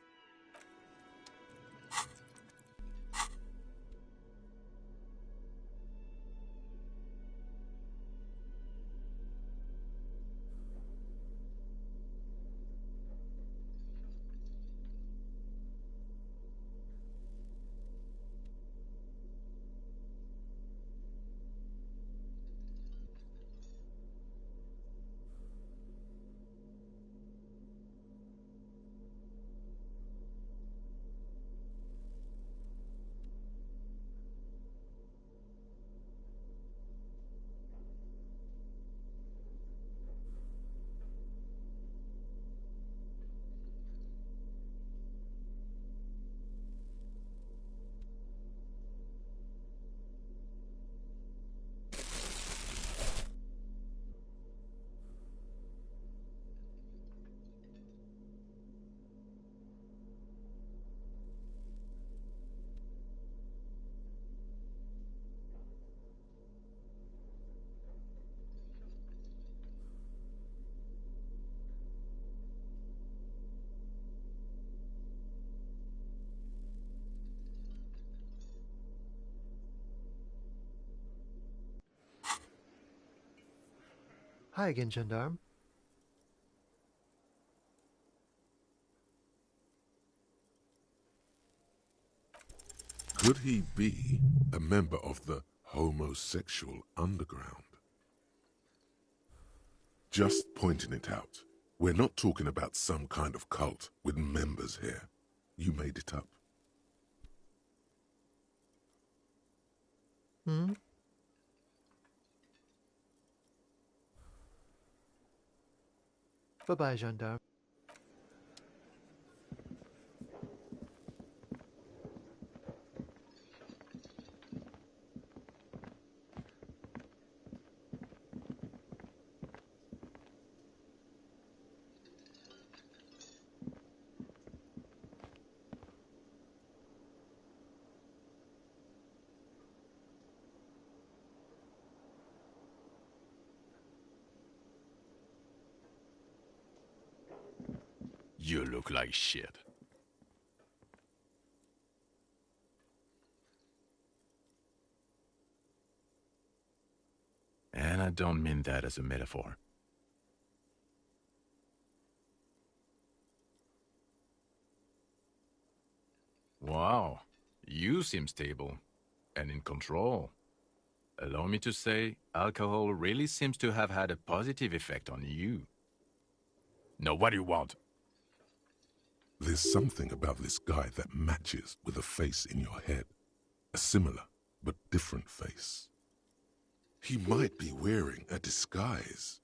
Hi again, gendarme. Could he be a member of the homosexual underground? Just pointing it out. We're not talking about some kind of cult with members here. You made it up. Hmm? Bye-bye, gendarme. You look like shit. And I don't mean that as a metaphor. Wow, you seem stable and in control. Allow me to say, alcohol really seems to have had a positive effect on you. Now, what do you want? There's something about this guy that matches with a face in your head. A similar but different face. He might be wearing a disguise.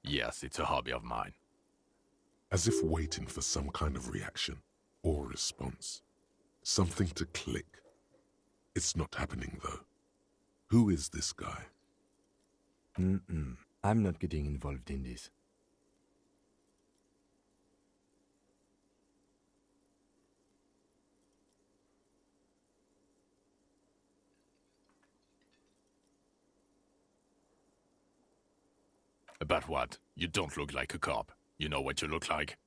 Yes, it's a hobby of mine. As if waiting for some kind of reaction or response. Something to click. It's not happening though. Who is this guy? I'm not getting involved in this. About what? You don't look like a cop. You know what you look like?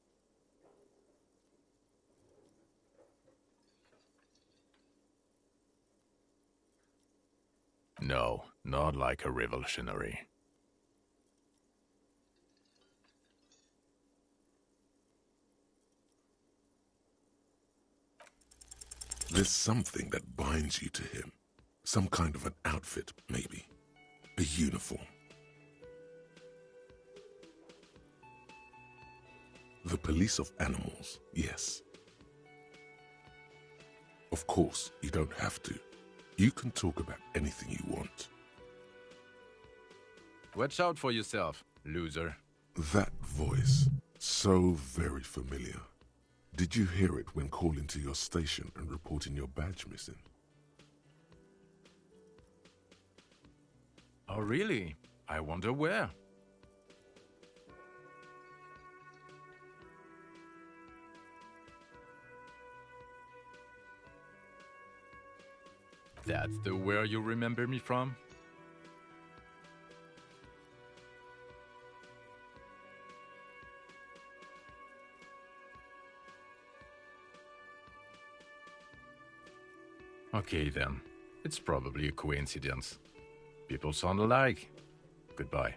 No, not like a revolutionary. There's something that binds you to him. Some kind of an outfit, maybe. A uniform. The police of animals, yes. Of course, you don't have to. You can talk about anything you want. Watch out for yourself, loser. That voice, so very familiar. Did you hear it when calling to your station and reporting your badge missing? Oh, really? I wonder where. That's the where you remember me from? Okay then. It's probably a coincidence. People sound alike. Goodbye.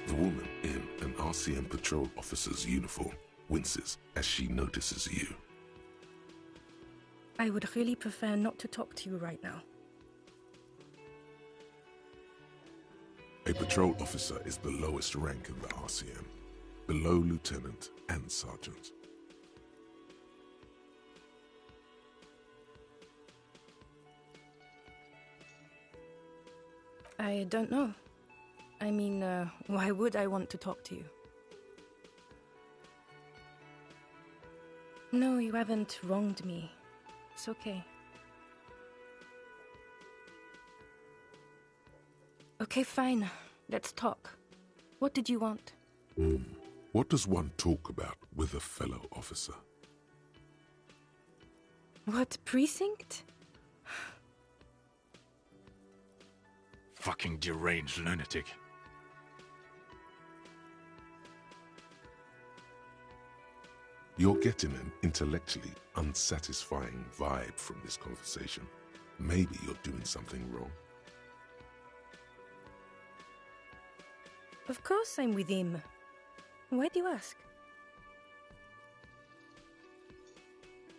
The woman in an RCM patrol officer's uniform winces as she notices you. I would really prefer not to talk to you right now. A patrol officer is the lowest rank in the RCM, below lieutenant and sergeant. I don't know. I mean, why would I want to talk to you? No, you haven't wronged me. It's okay. Okay, fine. Let's talk. What did you want? What does one talk about with a fellow officer? What precinct? Fucking deranged lunatic. You're getting an intellectually unsatisfying vibe from this conversation. Maybe you're doing something wrong. Of course I'm with him. Why do you ask?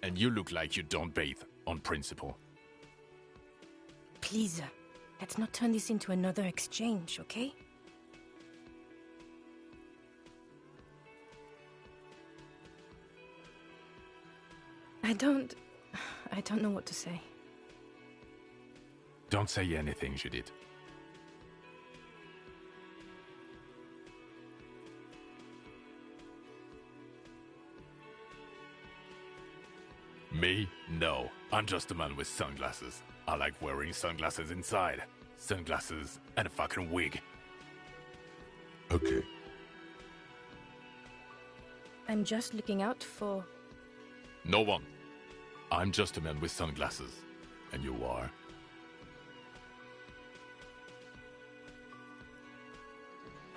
And you look like you don't bathe, on principle. Please, let's not turn this into another exchange, okay? I don't know what to say. Don't say anything, Judith. Me? No. I'm just a man with sunglasses. I like wearing sunglasses inside. Sunglasses and a fucking wig. Okay. I'm just looking out for... No one. I'm just a man with sunglasses. And you are?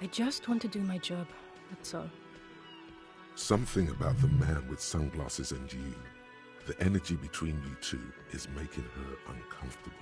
I just want to do my job, that's all. Something about the man with sunglasses and you. The energy between you two is making her uncomfortable.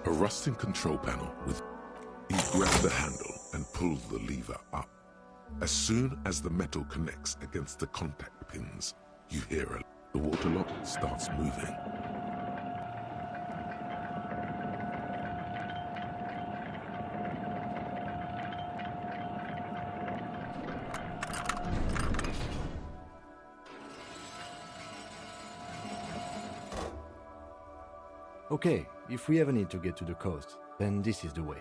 A rusting control panel with... He grabs the handle and pulls the lever up. As soon as the metal connects against the contact pins, you hear the water lock starts moving. Okay, if we ever need to get to the coast, then this is the way.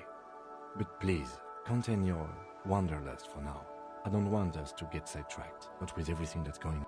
But please, contain your wanderlust for now. I don't want us to get sidetracked, not with everything that's going on.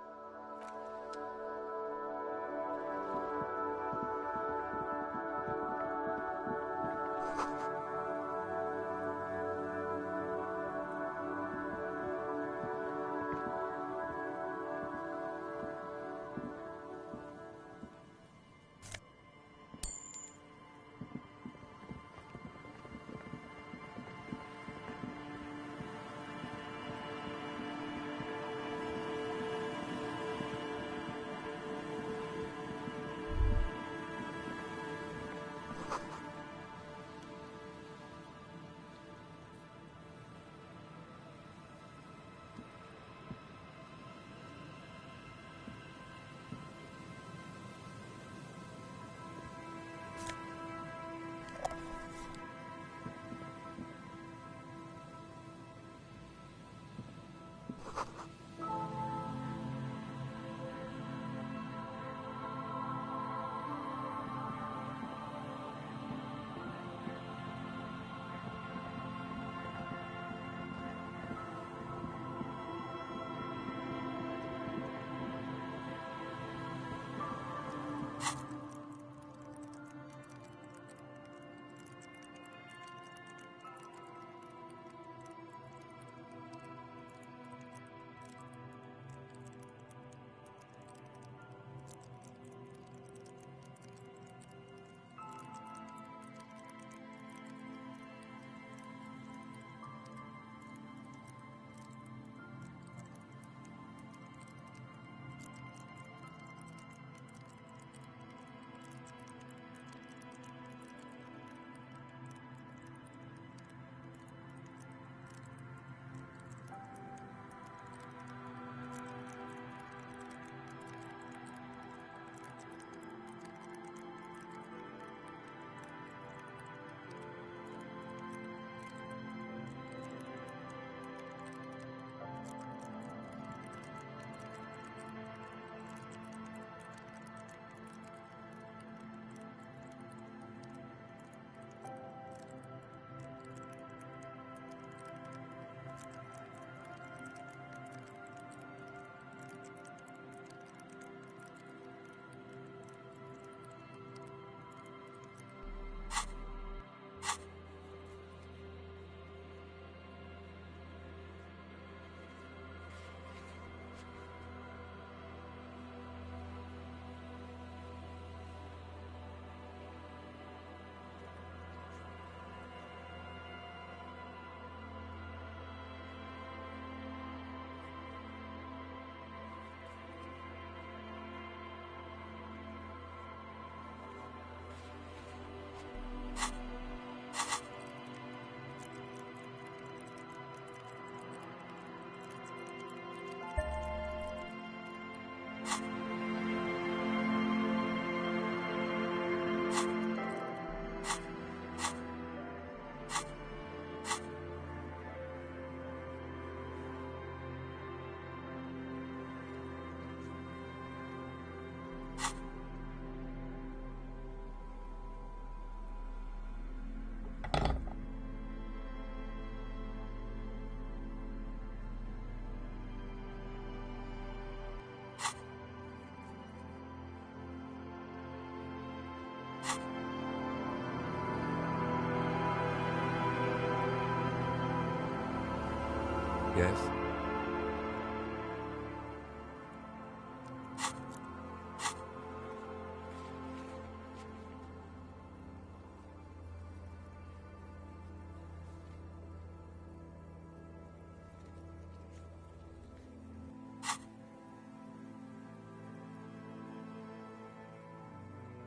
Yes?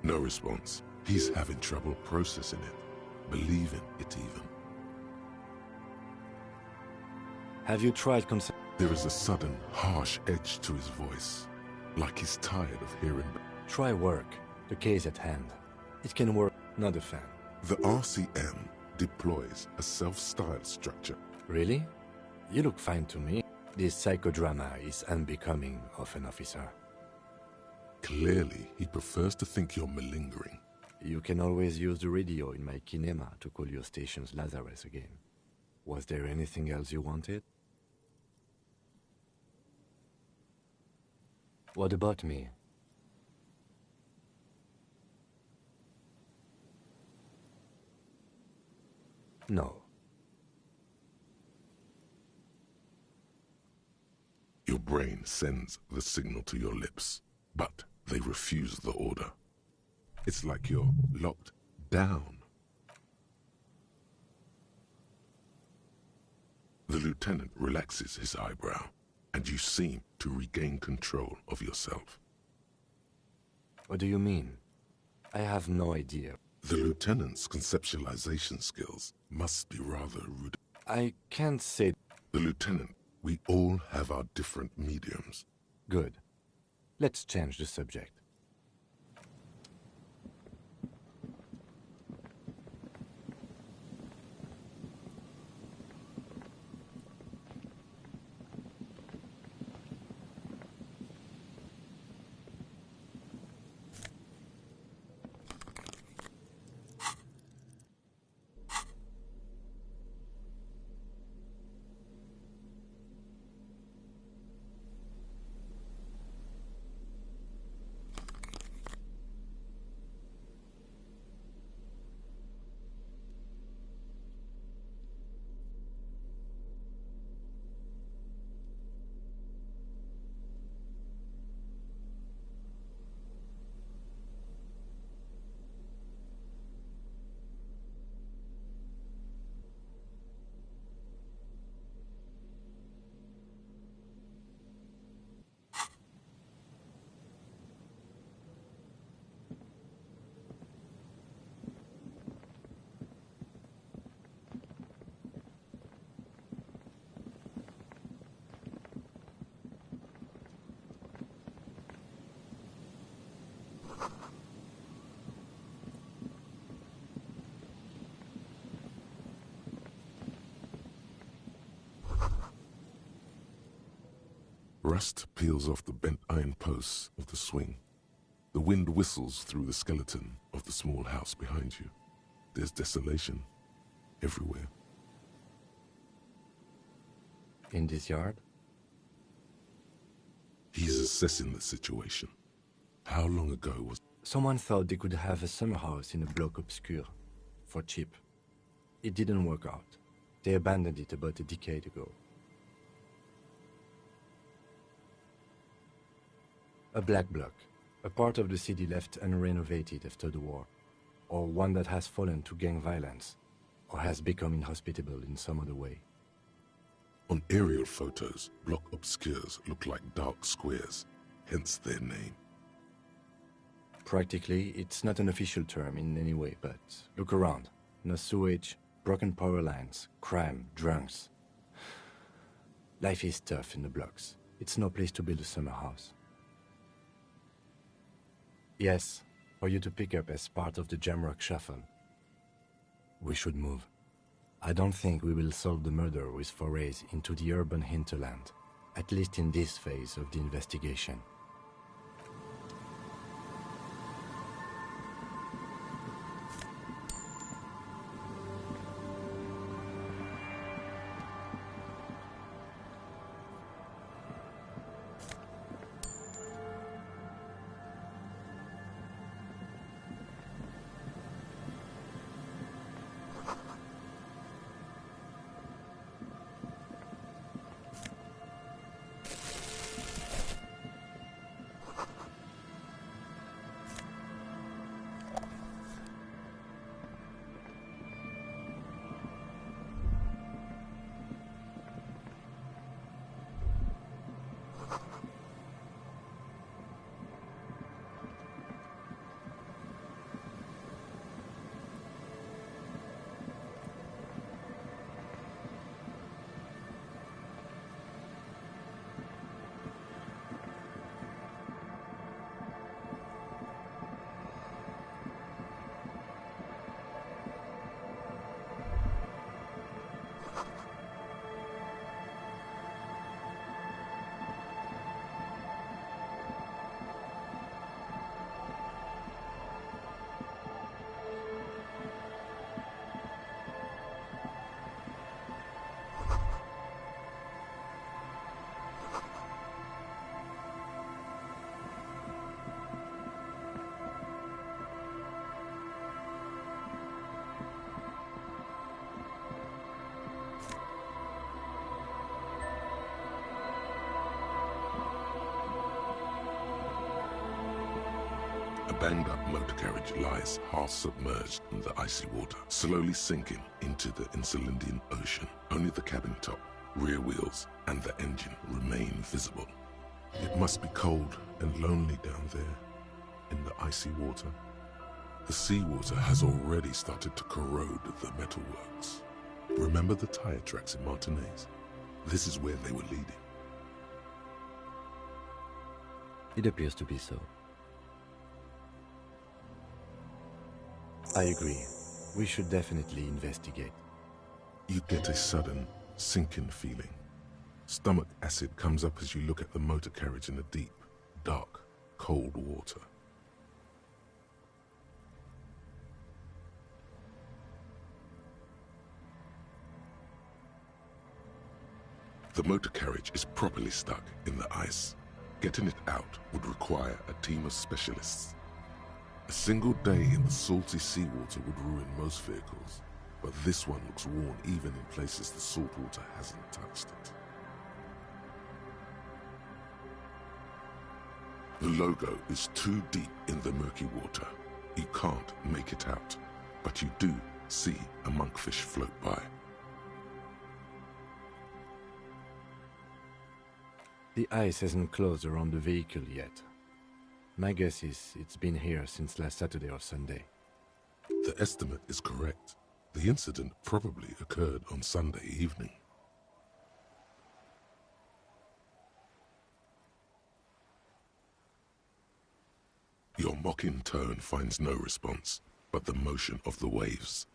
No response. He's having trouble processing it, believing it even. Have you tried There is a sudden, harsh edge to his voice, like he's tired of hearing. Try work. The case at hand. It can work, not a fan. The RCM deploys a self-styled structure. Really? You look fine to me. This psychodrama is unbecoming of an officer. Clearly, he prefers to think you're malingering. You can always use the radio in my kinema to call your station's Lazarus again. Was there anything else you wanted? What about me? No. Your brain sends the signal to your lips, but they refuse the order. It's like you're locked down. The lieutenant relaxes his eyebrow, and you seem to regain control of yourself. What do you mean? I have no idea. The lieutenant's conceptualization skills must be rather rude. I can't say... The lieutenant, we all have our different mediums. Good. Let's change the subject. Rust peels off the bent iron posts of the swing. The wind whistles through the skeleton of the small house behind you. There's desolation everywhere. In this yard? He's assessing the situation. How long ago was... Someone thought they could have a summer house in a bloc obscure. For cheap. It didn't work out. They abandoned it about a decade ago. A black bloc. A part of the city left unrenovated after the war. Or one that has fallen to gang violence. Or has become inhospitable in some other way. On aerial photos, block obscures look like dark squares, hence their name. Practically, it's not an official term in any way, but look around. No sewage, broken power lines, crime, drunks. Life is tough in the blocks. It's no place to build a summer house. Yes, for you to pick up as part of the Jamrock Shuffle. We should move. I don't think we will solve the murder with forays into the urban hinterland, at least in this phase of the investigation. A banged-up motor carriage lies half-submerged in the icy water, slowly sinking into the Insulindian Ocean. Only the cabin top, rear wheels, and the engine remain visible. It must be cold and lonely down there in the icy water. The seawater has already started to corrode the metalworks. Remember the tire tracks in Martinez? This is where they were leading. It appears to be so. I agree. We should definitely investigate. You get a sudden, sinking feeling. Stomach acid comes up as you look at the motor carriage in the deep, dark, cold water. The motor carriage is properly stuck in the ice. Getting it out would require a team of specialists. A single day in the salty seawater would ruin most vehicles, but this one looks worn even in places the salt water hasn't touched it. The logo is too deep in the murky water. You can't make it out, but you do see a monkfish float by. The ice hasn't closed around the vehicle yet. My guess is it's been here since last Saturday or Sunday. The estimate is correct. The incident probably occurred on Sunday evening. Your mocking tone finds no response, but the motion of the waves.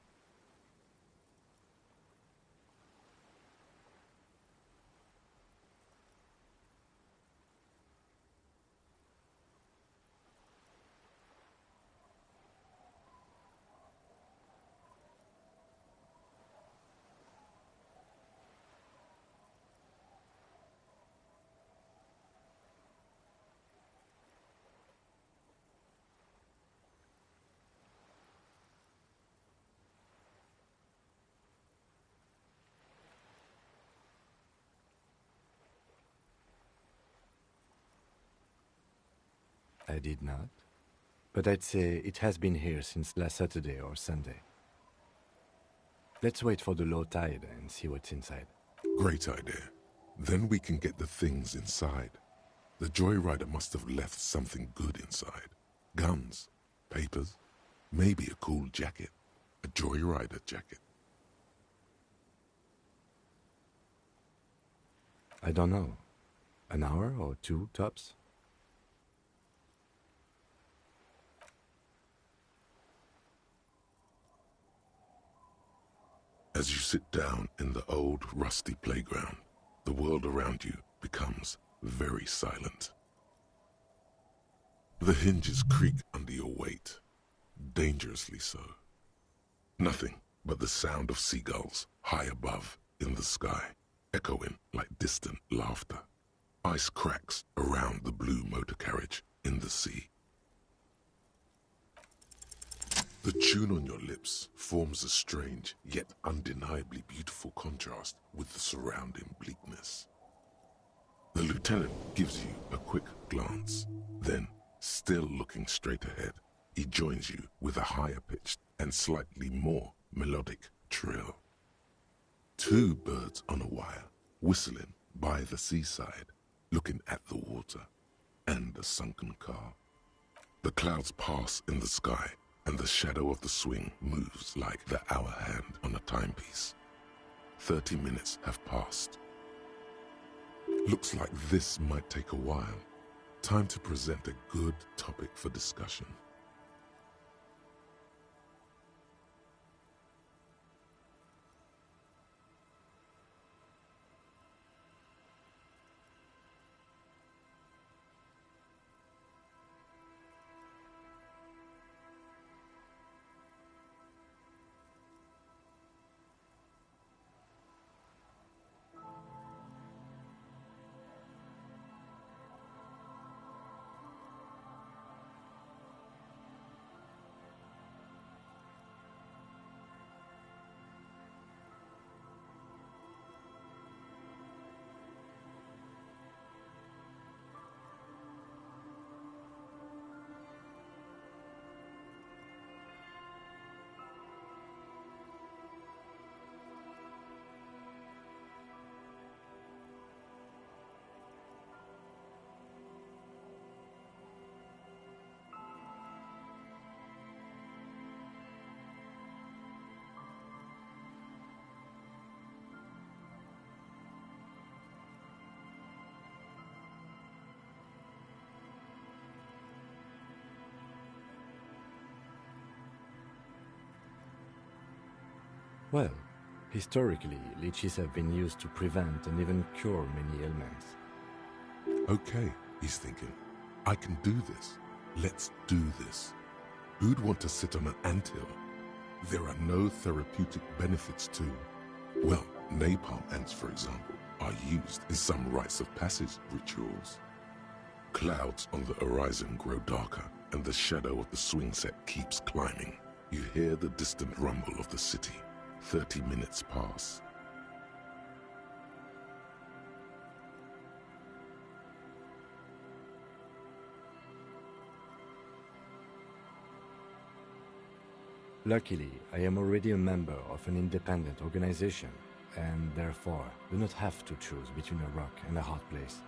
I did not. But I'd say it has been here since last Saturday or Sunday. Let's wait for the low tide and see what's inside. Great idea. Then we can get the things inside. The joyrider must have left something good inside. Guns, papers, maybe a cool jacket. A joyrider jacket. I don't know. An hour or two, tops? As you sit down in the old, rusty playground, the world around you becomes very silent. The hinges creak under your weight, dangerously so. Nothing but the sound of seagulls high above in the sky, echoing like distant laughter. Ice cracks around the blue motor carriage in the sea. The tune on your lips forms a strange, yet undeniably beautiful contrast with the surrounding bleakness. The lieutenant gives you a quick glance. Then, still looking straight ahead, he joins you with a higher-pitched and slightly more melodic trill. Two birds on a wire, whistling by the seaside, looking at the water and a sunken car. The clouds pass in the sky, and the shadow of the swing moves like the hour hand on a timepiece. 30 minutes have passed. Looks like this might take a while. Time to present a good topic for discussion. Well, historically, leeches have been used to prevent and even cure many ailments. Okay, he's thinking. I can do this. Let's do this. Who'd want to sit on an anthill? There are no therapeutic benefits to. Well, napalm ants, for example, are used in some rites of passage rituals. Clouds on the horizon grow darker, and the shadow of the swing set keeps climbing. You hear the distant rumble of the city. 30 minutes pass. Luckily, I am already a member of an independent organization, and therefore do not have to choose between a rock and a hard place.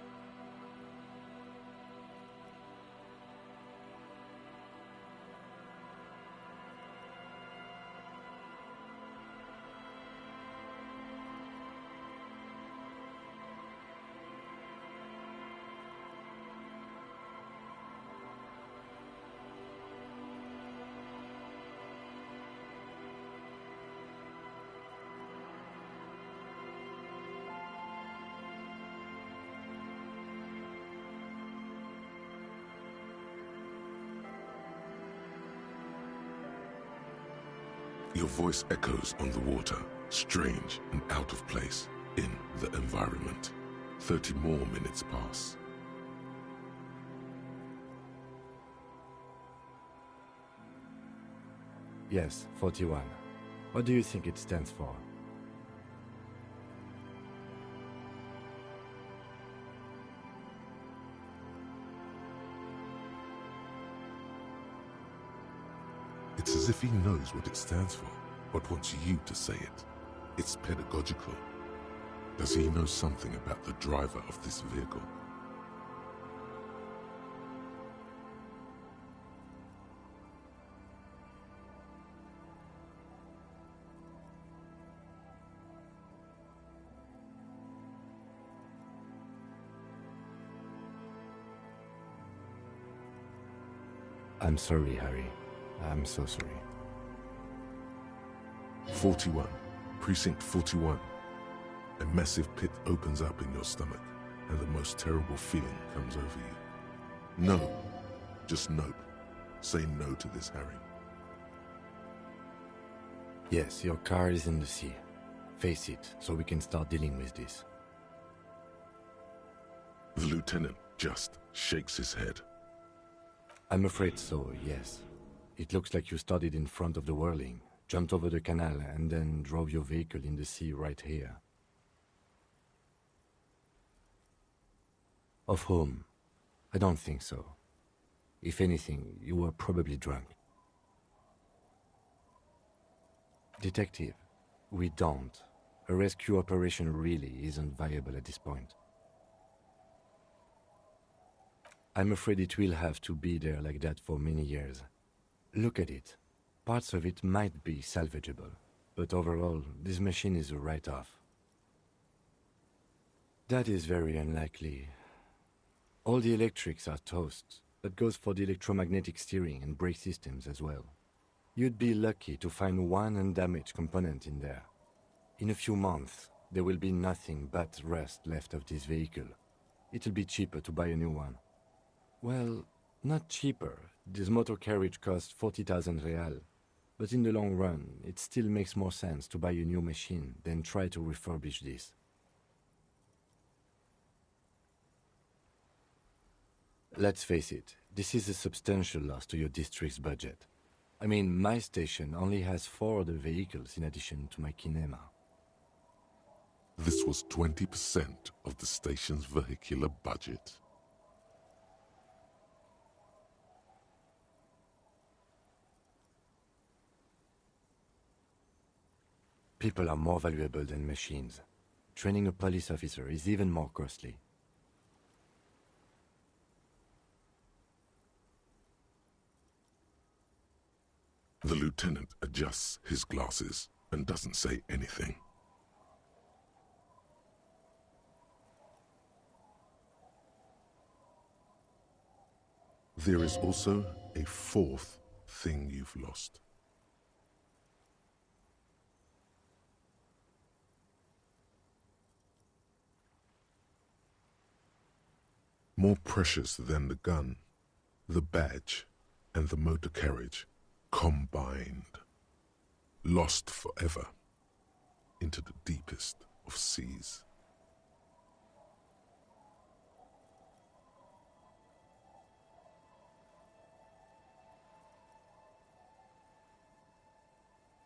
Your voice echoes on the water, strange and out of place in the environment. 30 more minutes pass. Yes, 41. What do you think it stands for? It's as if he knows what it stands for, but wants you to say it. It's pedagogical. Does he know something about the driver of this vehicle? I'm sorry, Harry. I'm so sorry. 41. Precinct 41. A massive pit opens up in your stomach, and the most terrible feeling comes over you. No. Just no. Say no to this, Harry. Yes, your car is in the sea. Face it, so we can start dealing with this. The lieutenant just shakes his head. I'm afraid so, yes. It looks like you started in front of the whirling, jumped over the canal, and then drove your vehicle in the sea right here. Of whom? I don't think so. If anything, you were probably drunk. Detective, we don't. A rescue operation really isn't viable at this point. I'm afraid it will have to be there like that for many years. Look at it. Parts of it might be salvageable, but overall, this machine is a write-off. That is very unlikely. All the electrics are toast. That goes for the electromagnetic steering and brake systems as well. You'd be lucky to find one undamaged component in there. In a few months, there will be nothing but rust left of this vehicle. It'll be cheaper to buy a new one. Well, not cheaper. This motor carriage costs 40,000 real. But in the long run, it still makes more sense to buy a new machine than try to refurbish this. Let's face it, this is a substantial loss to your district's budget. I mean, my station only has 4 other vehicles in addition to my kinema. This was 20% of the station's vehicular budget. People are more valuable than machines. Training a police officer is even more costly. The lieutenant adjusts his glasses and doesn't say anything. There is also a 4th thing you've lost. More precious than the gun, the badge, and the motor carriage combined. Lost forever into the deepest of seas.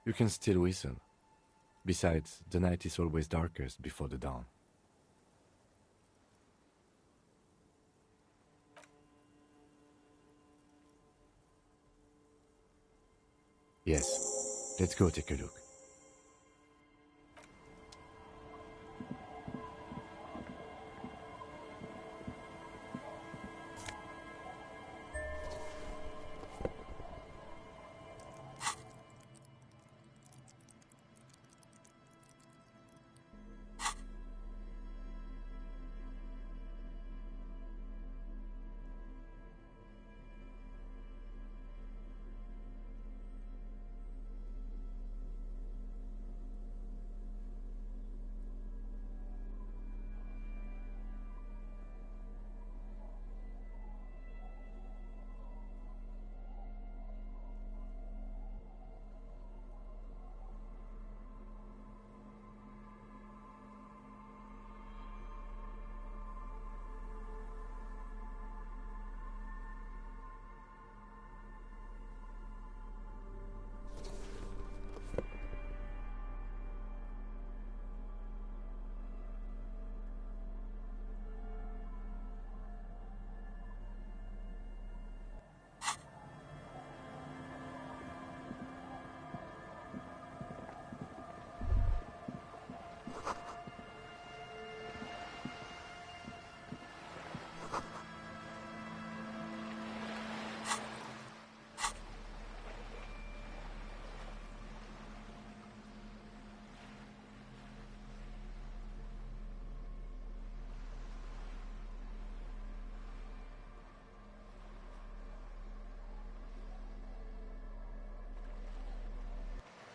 You can still whistle. Besides, the night is always darkest before the dawn. Yes, let's go take a look.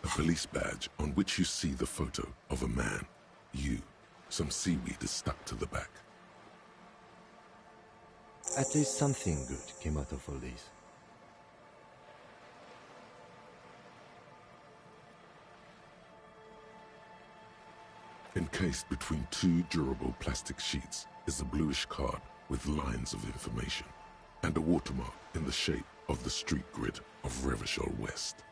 A police badge on which you see the photo of a man. You. Some seaweed is stuck to the back. At least something good came out of all this. Encased between two durable plastic sheets is a bluish card with lines of information and a watermark in the shape of the street grid of Revachol West.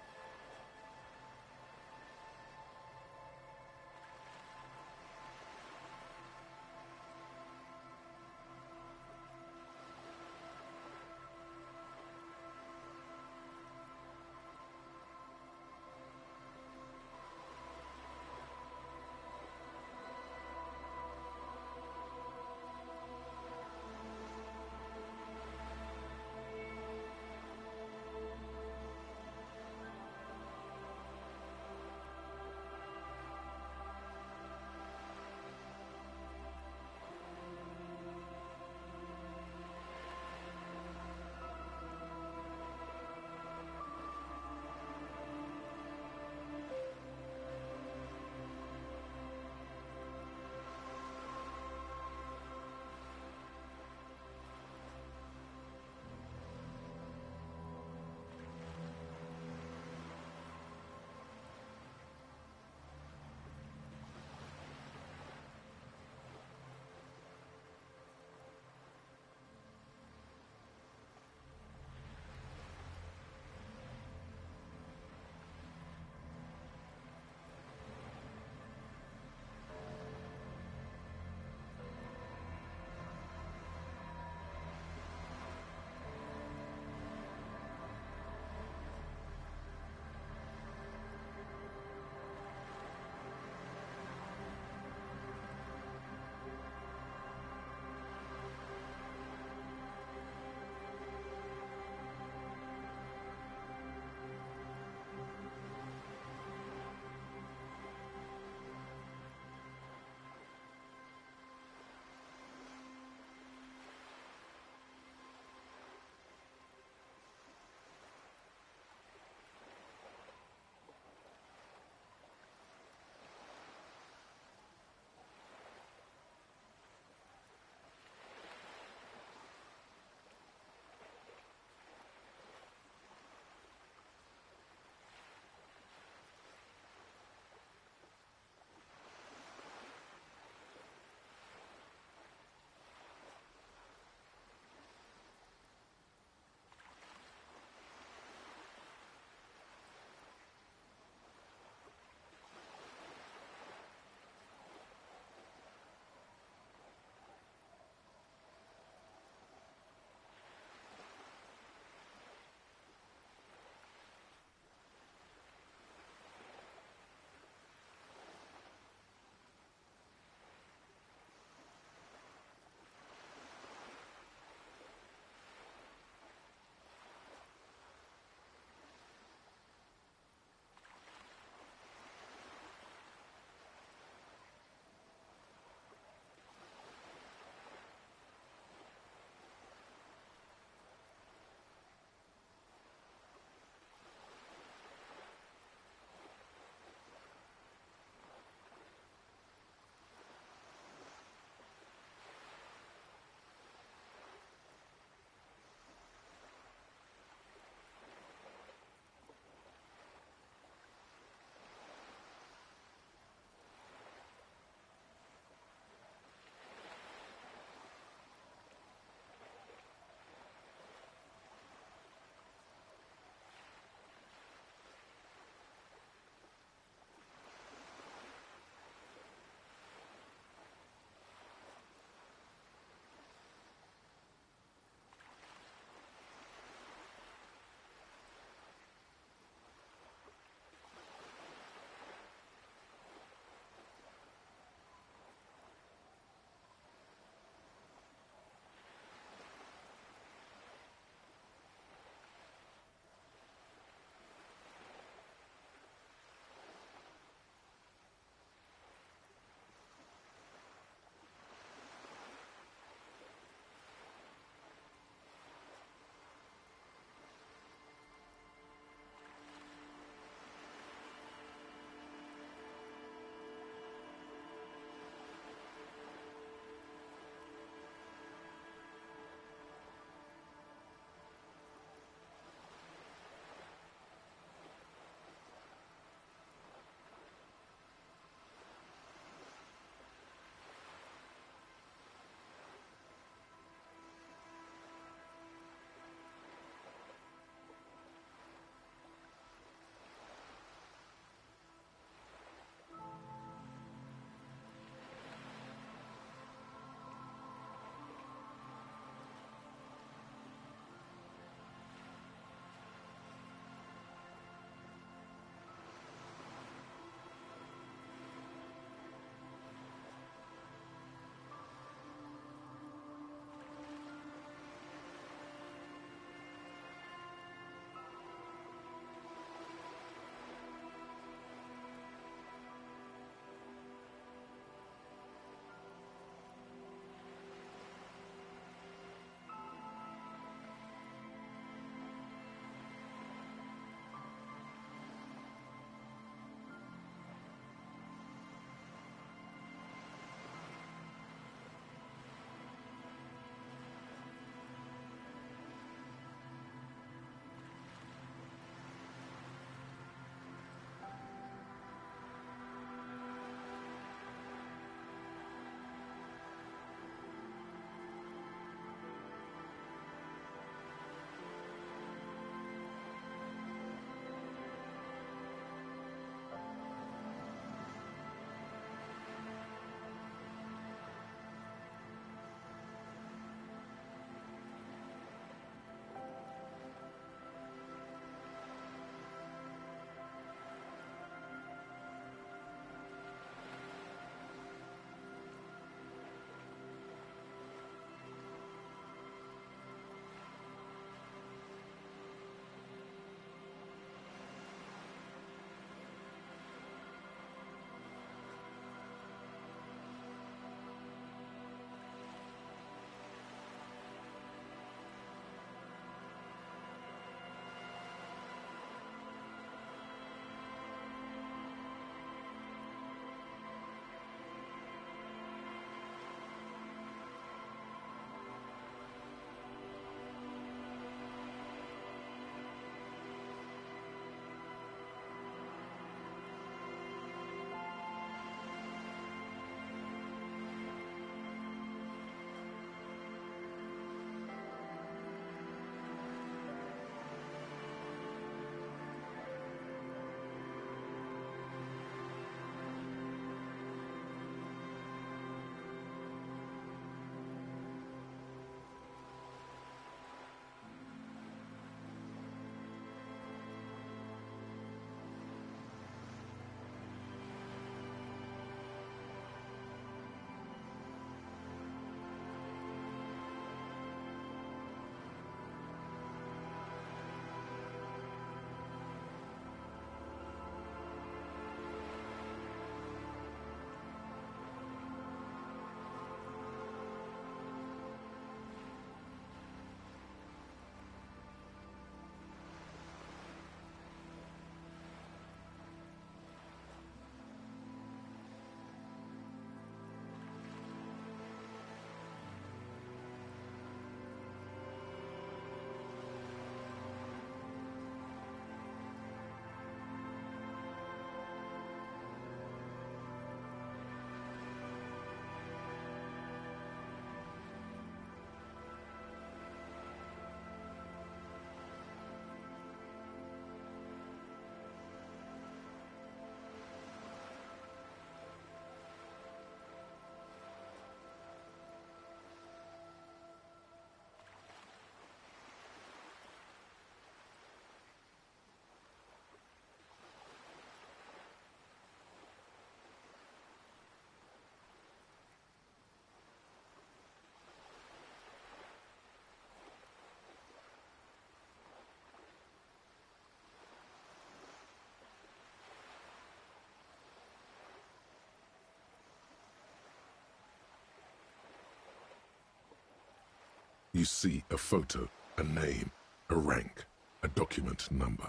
You see a photo, a name, a rank, a document number,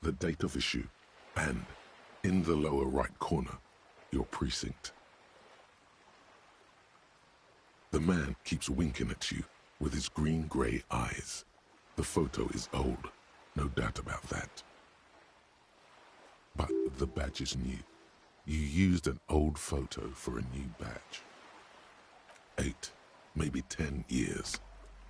the date of issue, and, in the lower right corner, your precinct. The man keeps winking at you with his green-grey eyes. The photo is old, no doubt about that. But the badge is new. You used an old photo for a new badge. 8, maybe 10 years.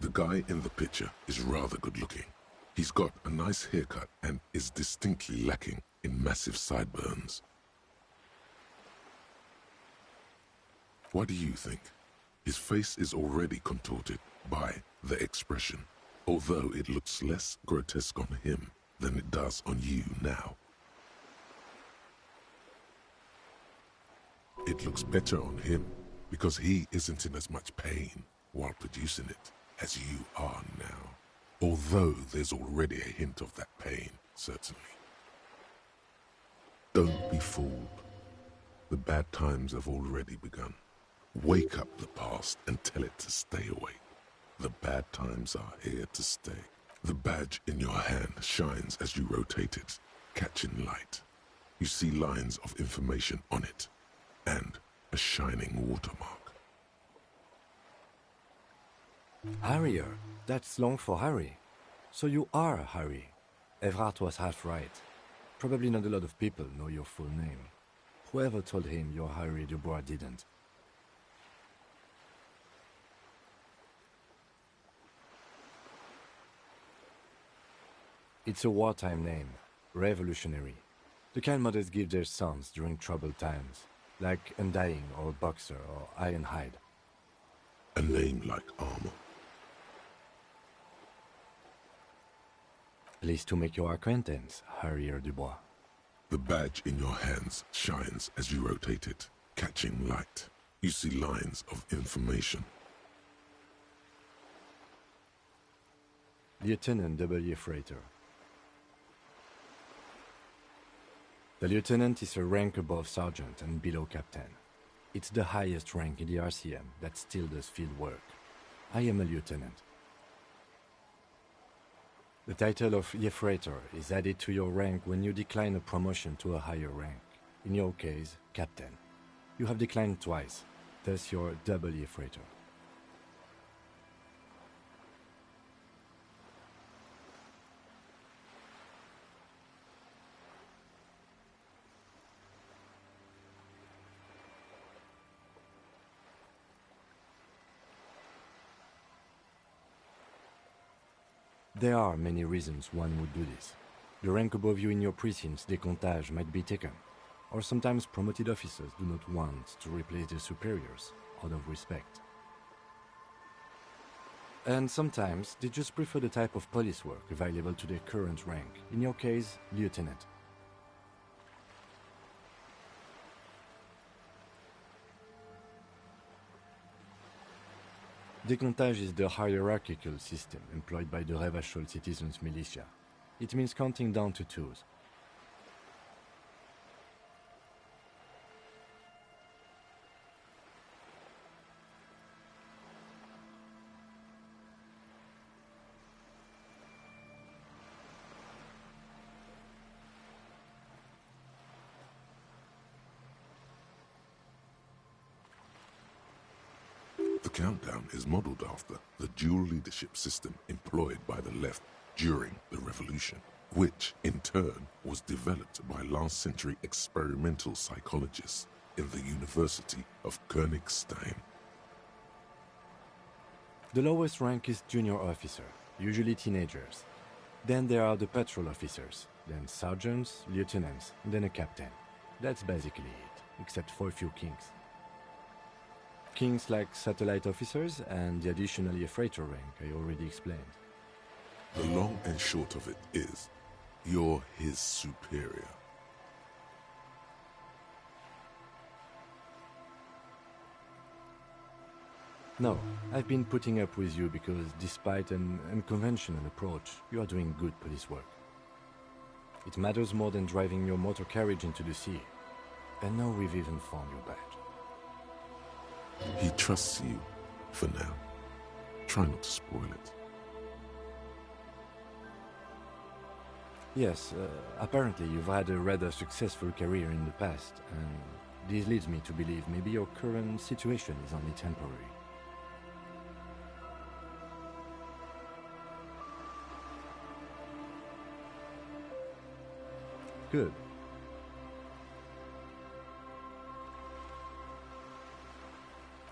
The guy in the picture is rather good-looking. He's got a nice haircut and is distinctly lacking in massive sideburns. What do you think? His face is already contorted by the expression, although it looks less grotesque on him than it does on you now. It looks better on him because he isn't in as much pain while producing it as you are now. Although there's already a hint of that pain, certainly. Don't be fooled. The bad times have already begun. Wake up the past and tell it to stay awake. The bad times are here to stay. The badge in your hand shines as you rotate it, catching light. You see lines of information on it, and a shining watermark. Harrier. That's long for Harry. So you are Harry. Evrard was half right. Probably not a lot of people know your full name. Whoever told him you're Harry Dubois didn't. It's a wartime name. Revolutionary. The kind mothers give their sons during troubled times. Like Undying or Boxer or Ironhide. A name like armor. Pleased to make your acquaintance, Harrier Dubois. The badge in your hands shines as you rotate it, catching light. You see lines of information. Lieutenant W. Freighter. The lieutenant is a rank above sergeant and below captain. It's the highest rank in the RCM that still does field work. I am a lieutenant. The title of Freighter is added to your rank when you decline a promotion to a higher rank. In your case, captain. You have declined twice, thus you're double Freighter. There are many reasons one would do this. The rank above you in your precinct's décomptage might be taken, or sometimes promoted officers do not want to replace their superiors out of respect. And sometimes they just prefer the type of police work available to their current rank, in your case, lieutenant. Décomptage is the hierarchical system employed by the Revachol citizens' militia. It means counting down to twos. The countdown is modeled after the dual leadership system employed by the left during the revolution, which in turn was developed by last century experimental psychologists in the University of Königstein. The lowest rank is junior officer, usually teenagers. Then there are the patrol officers, then sergeants, lieutenants, and then a captain. That's basically it, except for a few kings. Kings like satellite officers and the additionally a freighter rank I already explained. The long and short of it is, you're his superior. No, I've been putting up with you because despite an unconventional approach, you are doing good police work. It matters more than driving your motor carriage into the sea. And now we've even found your badge. He trusts you, for now. Try not to spoil it. Yes, apparently you've had a rather successful career in the past, and this leads me to believe maybe your current situation is only temporary. Good.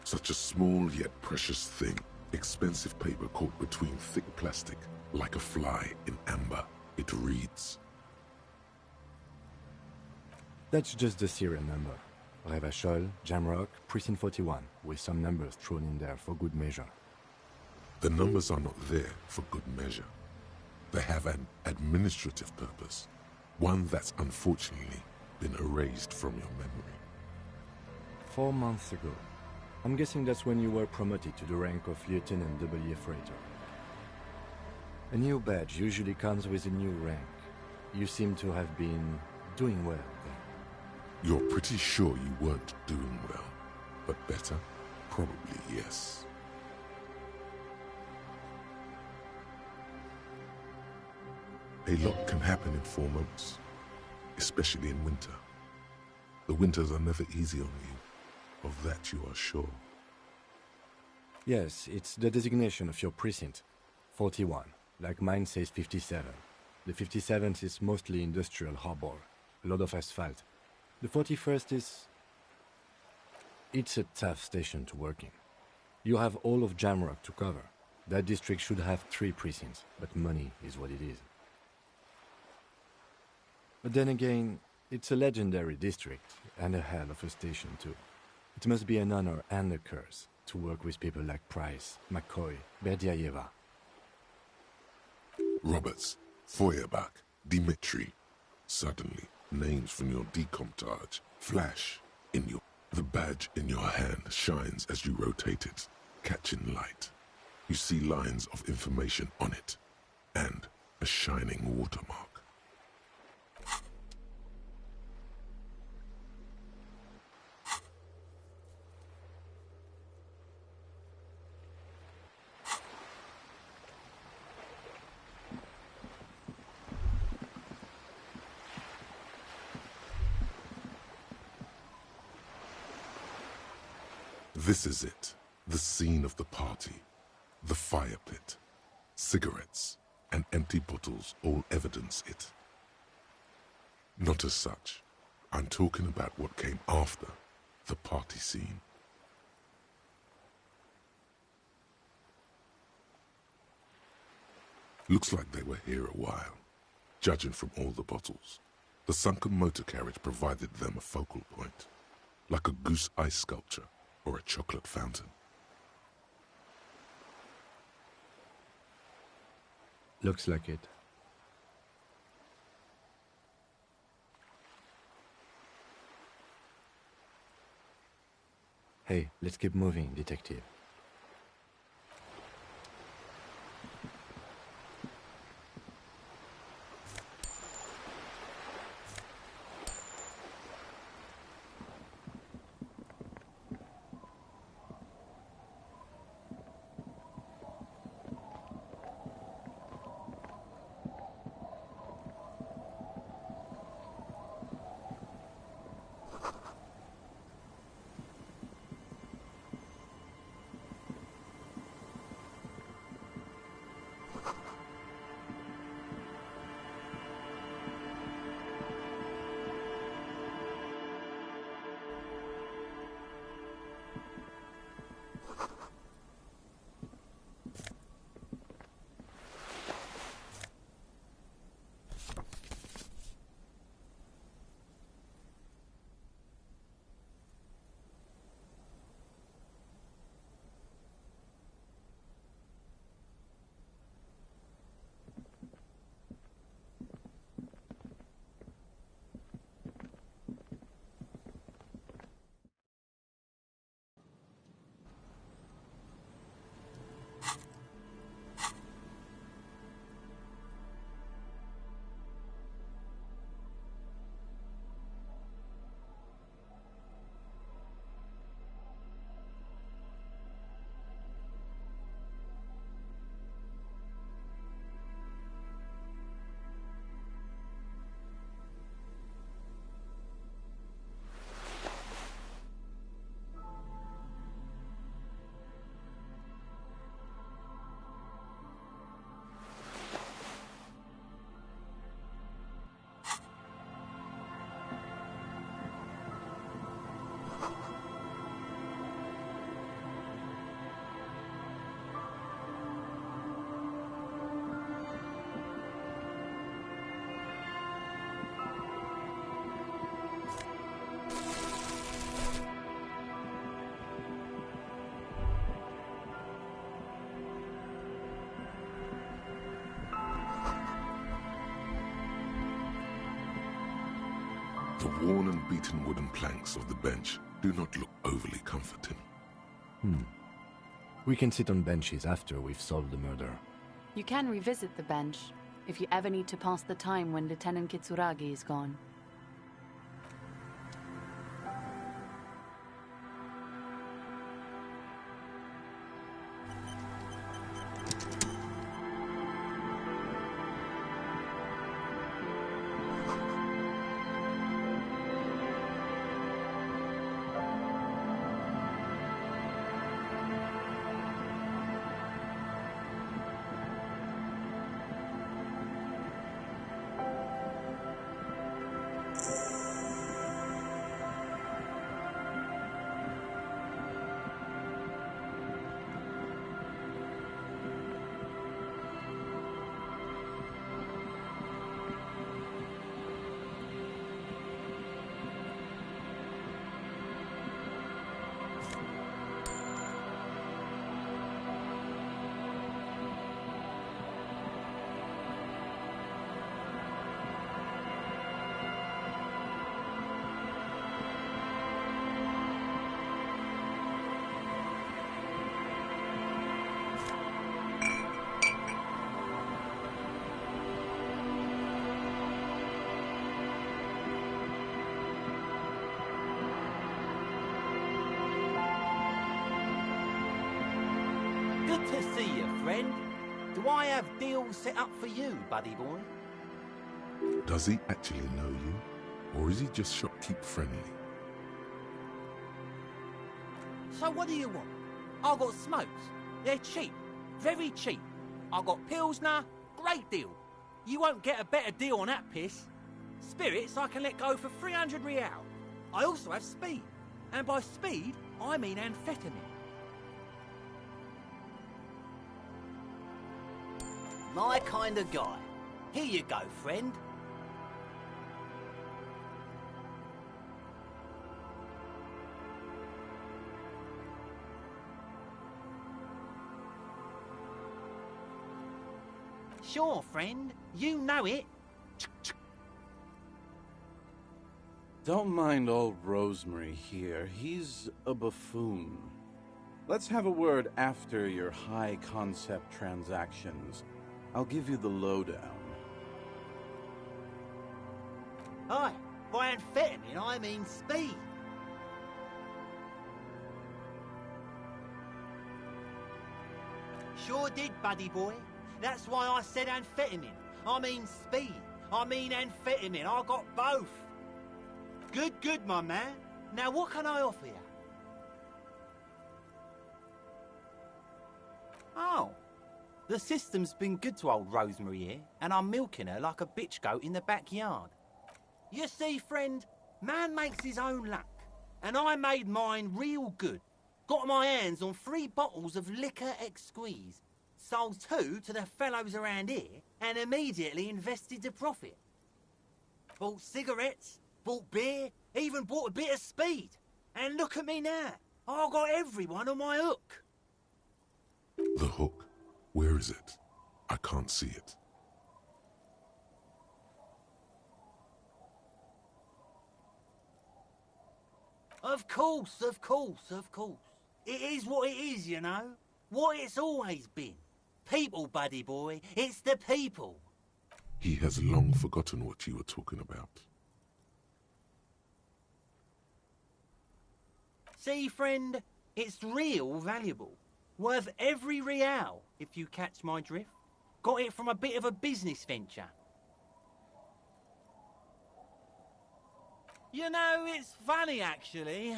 Such a small yet precious thing. Expensive paper caught between thick plastic, like a fly in amber. It reads. That's just the serial number. Revachol, Jamrock, Precinct 41, with some numbers thrown in there for good measure. The numbers are not there for good measure. They have an administrative purpose, one that's unfortunately been erased from your memory. 4 months ago. I'm guessing that's when you were promoted to the rank of Lieutenant W. Freighter. A new badge usually comes with a new rank. You seem to have been doing well then. You're pretty sure you weren't doing well, but better? Probably yes. A lot can happen in 4 months, especially in winter. The winters are never easy on you. Of that you are sure. Yes, it's the designation of your precinct. 41, like mine says 57. The 57th is mostly industrial harbor, a lot of asphalt. The 41st is... It's a tough station to work in. You have all of Jamrock to cover. That district should have 3 precincts, but money is what it is. But then again, it's a legendary district, and a hell of a station too. It must be an honor and a curse to work with people like Price, McCoy, Berdiaeva. Roberts, Feuerbach, Dimitri. Suddenly, names from your decomptage flash in your... The badge in your hand shines as you rotate it, catching light. You see lines of information on it, and a shining watermark. This is it, the scene of the party, the fire pit. Cigarettes and empty bottles all evidence it. Not as such. I'm talking about what came after the party scene. Looks like they were here a while, judging from all the bottles. The sunken motor carriage provided them a focal point, like a goose ice sculpture or a chocolate fountain. Looks like it. Hey, let's keep moving, detective. The worn and beaten wooden planks of the bench do not look overly comforting. We can sit on benches after we've solved the murder. You can revisit the bench if you ever need to pass the time when Lieutenant Kitsuragi is gone. Good to see you, friend. Do I have deals set up for you, buddy boy? Does he actually know you? Or is he just shopkeep friendly? So what do you want? I've got smokes. They're cheap. Very cheap. I've got Pilsner. Great deal. You won't get a better deal on that piss. Spirits I can let go for 300 real. I also have speed. And by speed, I mean amphetamine. My kind of guy. Here you go, friend. Sure, friend. You know it. Don't mind old Rosemary here. He's a buffoon. Let's have a word after your high-concept transactions. I'll give you the lowdown. Hi, by amphetamine I mean speed. Sure did, buddy boy. That's why I said amphetamine. I mean speed. I mean amphetamine. I got both. Good, good, my man. Now what can I offer you? Oh. The system's been good to old Rosemary here, and I'm milking her like a bitch goat in the backyard. You see, friend, man makes his own luck, and I made mine real good. Got my hands on 3 bottles of liquor ex-squeeze, sold 2 to the fellows around here, and immediately invested the profit. Bought cigarettes, bought beer, even bought a bit of speed. And look at me now. I got everyone on my hook. The hook? Where is it? I can't see it. Of course, of course, of course. It is what it is, you know. What it's always been. People, buddy boy. It's the people. He has long forgotten what you were talking about. See, friend, it's real valuable. Worth every real, if you catch my drift. Got it from a bit of a business venture. You know, it's funny, actually.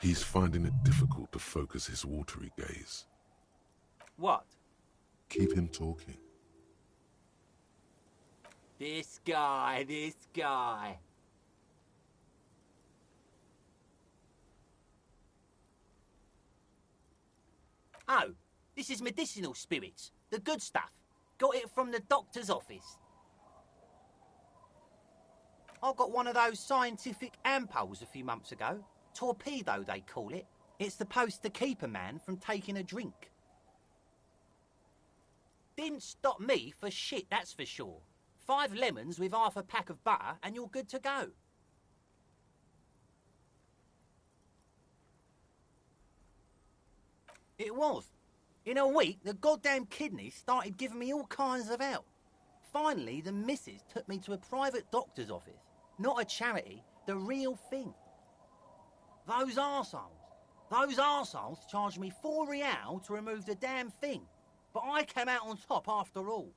He's finding it difficult to focus his watery gaze. What? Keep him talking. This guy, this guy. Oh, this is medicinal spirits. The good stuff. Got it from the doctor's office. I got one of those scientific ampoules a few months ago. Torpedo, they call it. It's supposed to keep a man from taking a drink. Didn't stop me for shit, that's for sure. 5 lemons with half a pack of butter and you're good to go. It was. In a week, the goddamn kidneys started giving me all kinds of help. Finally, the missus took me to a private doctor's office. Not a charity, the real thing. Those arseholes charged me £4 to remove the damn thing. But I came out on top after all.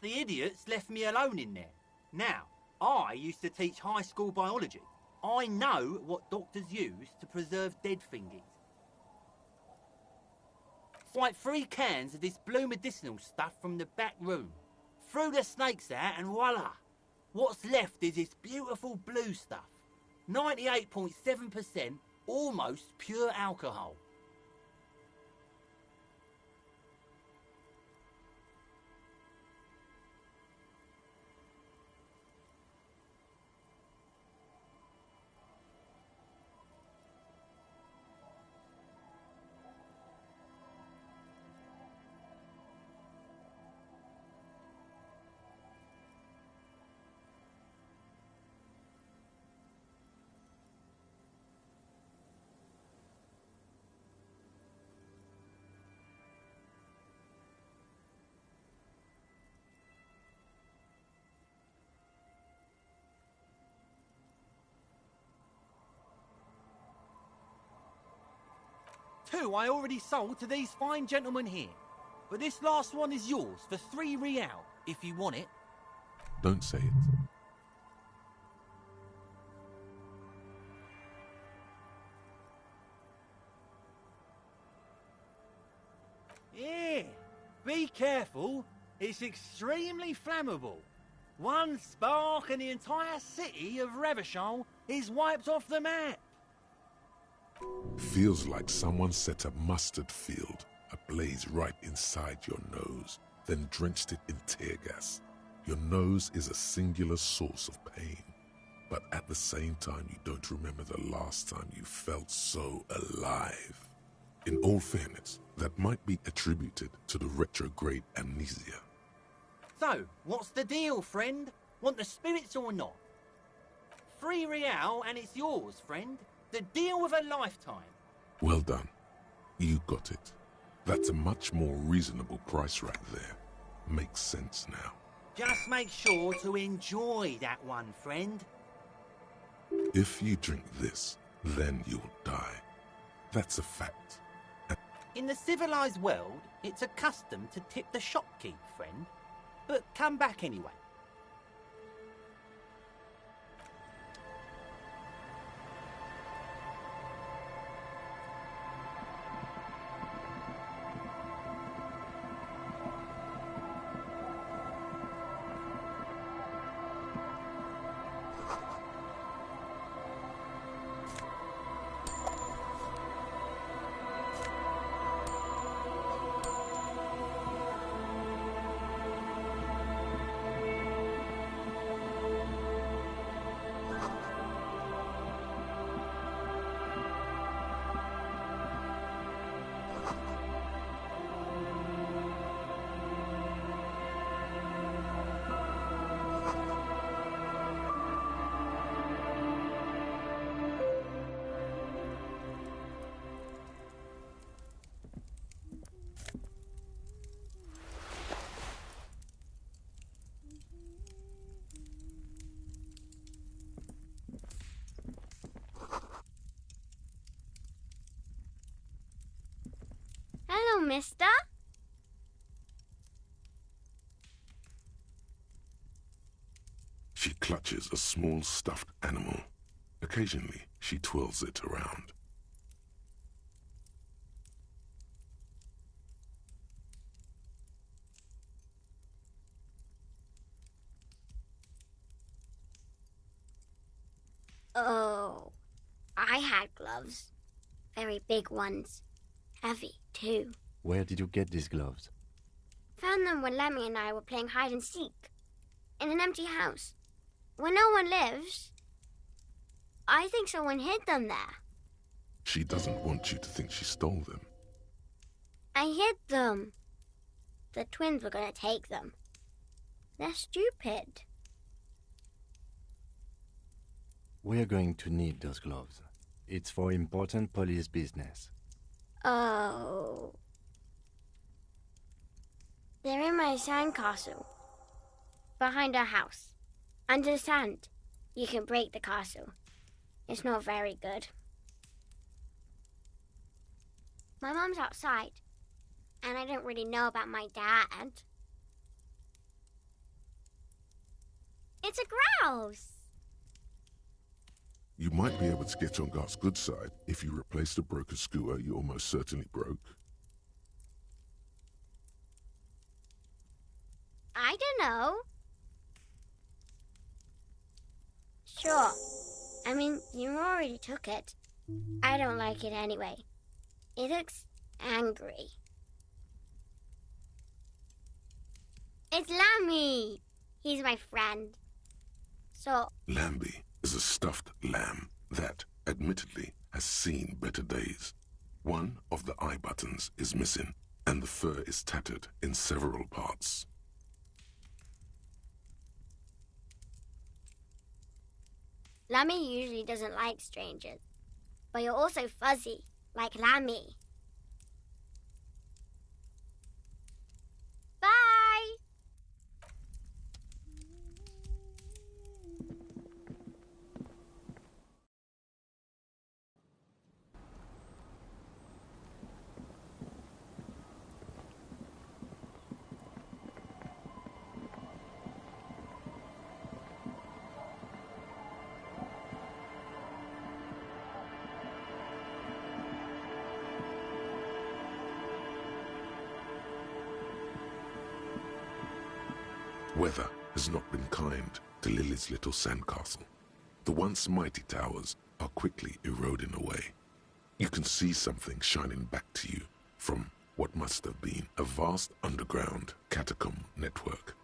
The idiots left me alone in there. Now, I used to teach high school biology. I know what doctors use to preserve dead thingies. Swipe 3 cans of this blue medicinal stuff from the back room. Threw the snakes out and voila! What's left is this beautiful blue stuff. 98.7% almost pure alcohol. Two I already sold to these fine gentlemen here. But this last one is yours for £3 if you want it. Don't say it. Yeah, be careful. It's extremely flammable. One spark and the entire city of Revachol is wiped off the map. Feels like someone set a mustard field ablaze right inside your nose, then drenched it in tear gas. Your nose is a singular source of pain, but at the same time you don't remember the last time you felt so alive. In all fairness, that might be attributed to the retrograde amnesia. So, what's the deal, friend? Want the spirits or not? £3 and it's yours, friend. The deal of a lifetime. Well done. You got it. That's a much more reasonable price right there. Makes sense now. Just make sure to enjoy that one, friend. If you drink this, then you'll die. That's a fact. In the civilized world, it's a custom to tip the shopkeep, friend. But come back anyway. Hello, mister. She clutches a small stuffed animal. Occasionally, she twirls it around. Oh, I had gloves. Very big ones. Heavy, too. Where did you get these gloves? Found them when Lemmy and I were playing hide and seek. In an empty house. Where no one lives. I think someone hid them there. She doesn't want you to think she stole them. I hid them. the twins were going to take them. They're stupid. We're going to need those gloves. It's for important police business. Oh. They're in my sandcastle. Behind our house. Under the sand. You can break the castle. It's not very good. My mom's outside. And I don't really know about my dad. It's a grouse! You might be able to get on Garth's good side if you replace the broken scooter you almost certainly broke. I don't know. Sure. I mean, you already took it. I don't like it anyway. It looks angry. It's Lammy! He's my friend. So... Lambie is a stuffed lamb that, admittedly, has seen better days. One of the eye buttons is missing, and the fur is tattered in several parts. Lammy usually doesn't like strangers. But you're also fuzzy, like Lammy. Bye! Weather has not been kind to Lily's little sandcastle. The once mighty towers are quickly eroding away. You can see something shining back to you from what must have been a vast underground catacomb network.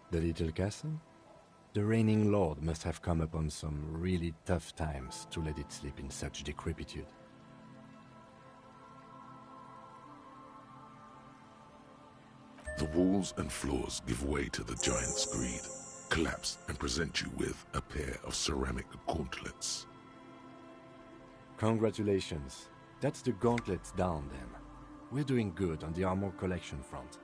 The little castle? The reigning lord must have come upon some really tough times to let it sleep in such decrepitude. The walls and floors give way to the giant's greed, collapse and present you with a pair of ceramic gauntlets. Congratulations. That's the gauntlets down then. We're doing good on the armor collection front.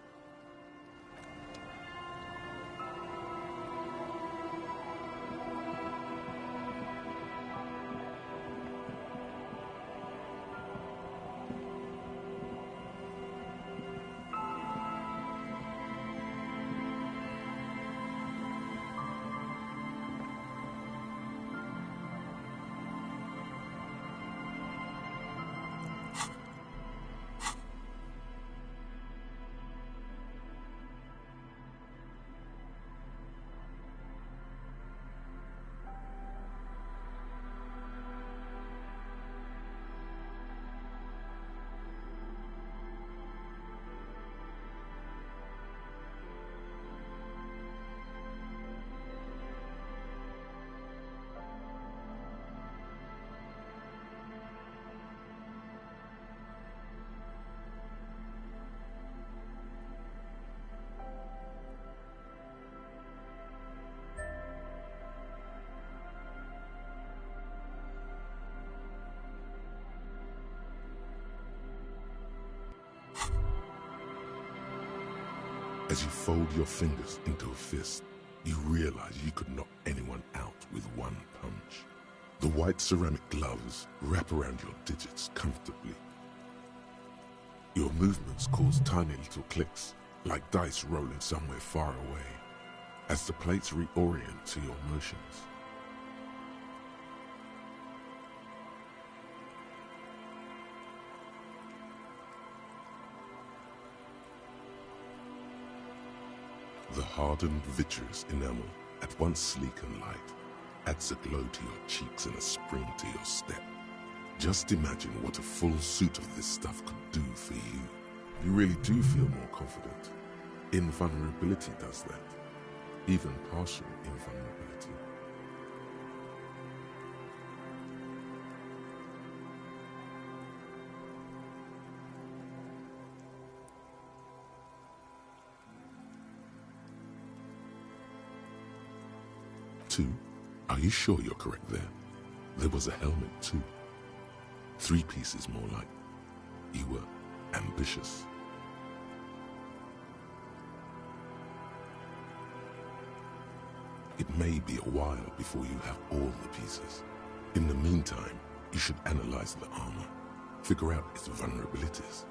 As you fold your fingers into a fist, you realize you could knock anyone out with one punch. The white ceramic gloves wrap around your digits comfortably. Your movements cause tiny little clicks, like dice rolling somewhere far away, as the plates reorient to your motions. The hardened vitreous enamel, at once sleek and light, adds a glow to your cheeks and a spring to your step. Just imagine what a full suit of this stuff could do for you. You really do feel more confident. Invulnerability does that. Even partial invulnerability. 2? Are you sure you're correct there? There was a helmet too. 3 pieces more like. You were ambitious. It may be a while before you have all the pieces. In the meantime, you should analyze the armor. Figure out its vulnerabilities.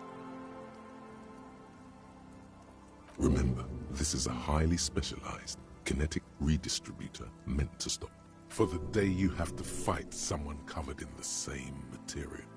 Remember, this is a highly specialized kinetic redistributor meant to stop. For the day you have to fight someone covered in the same material.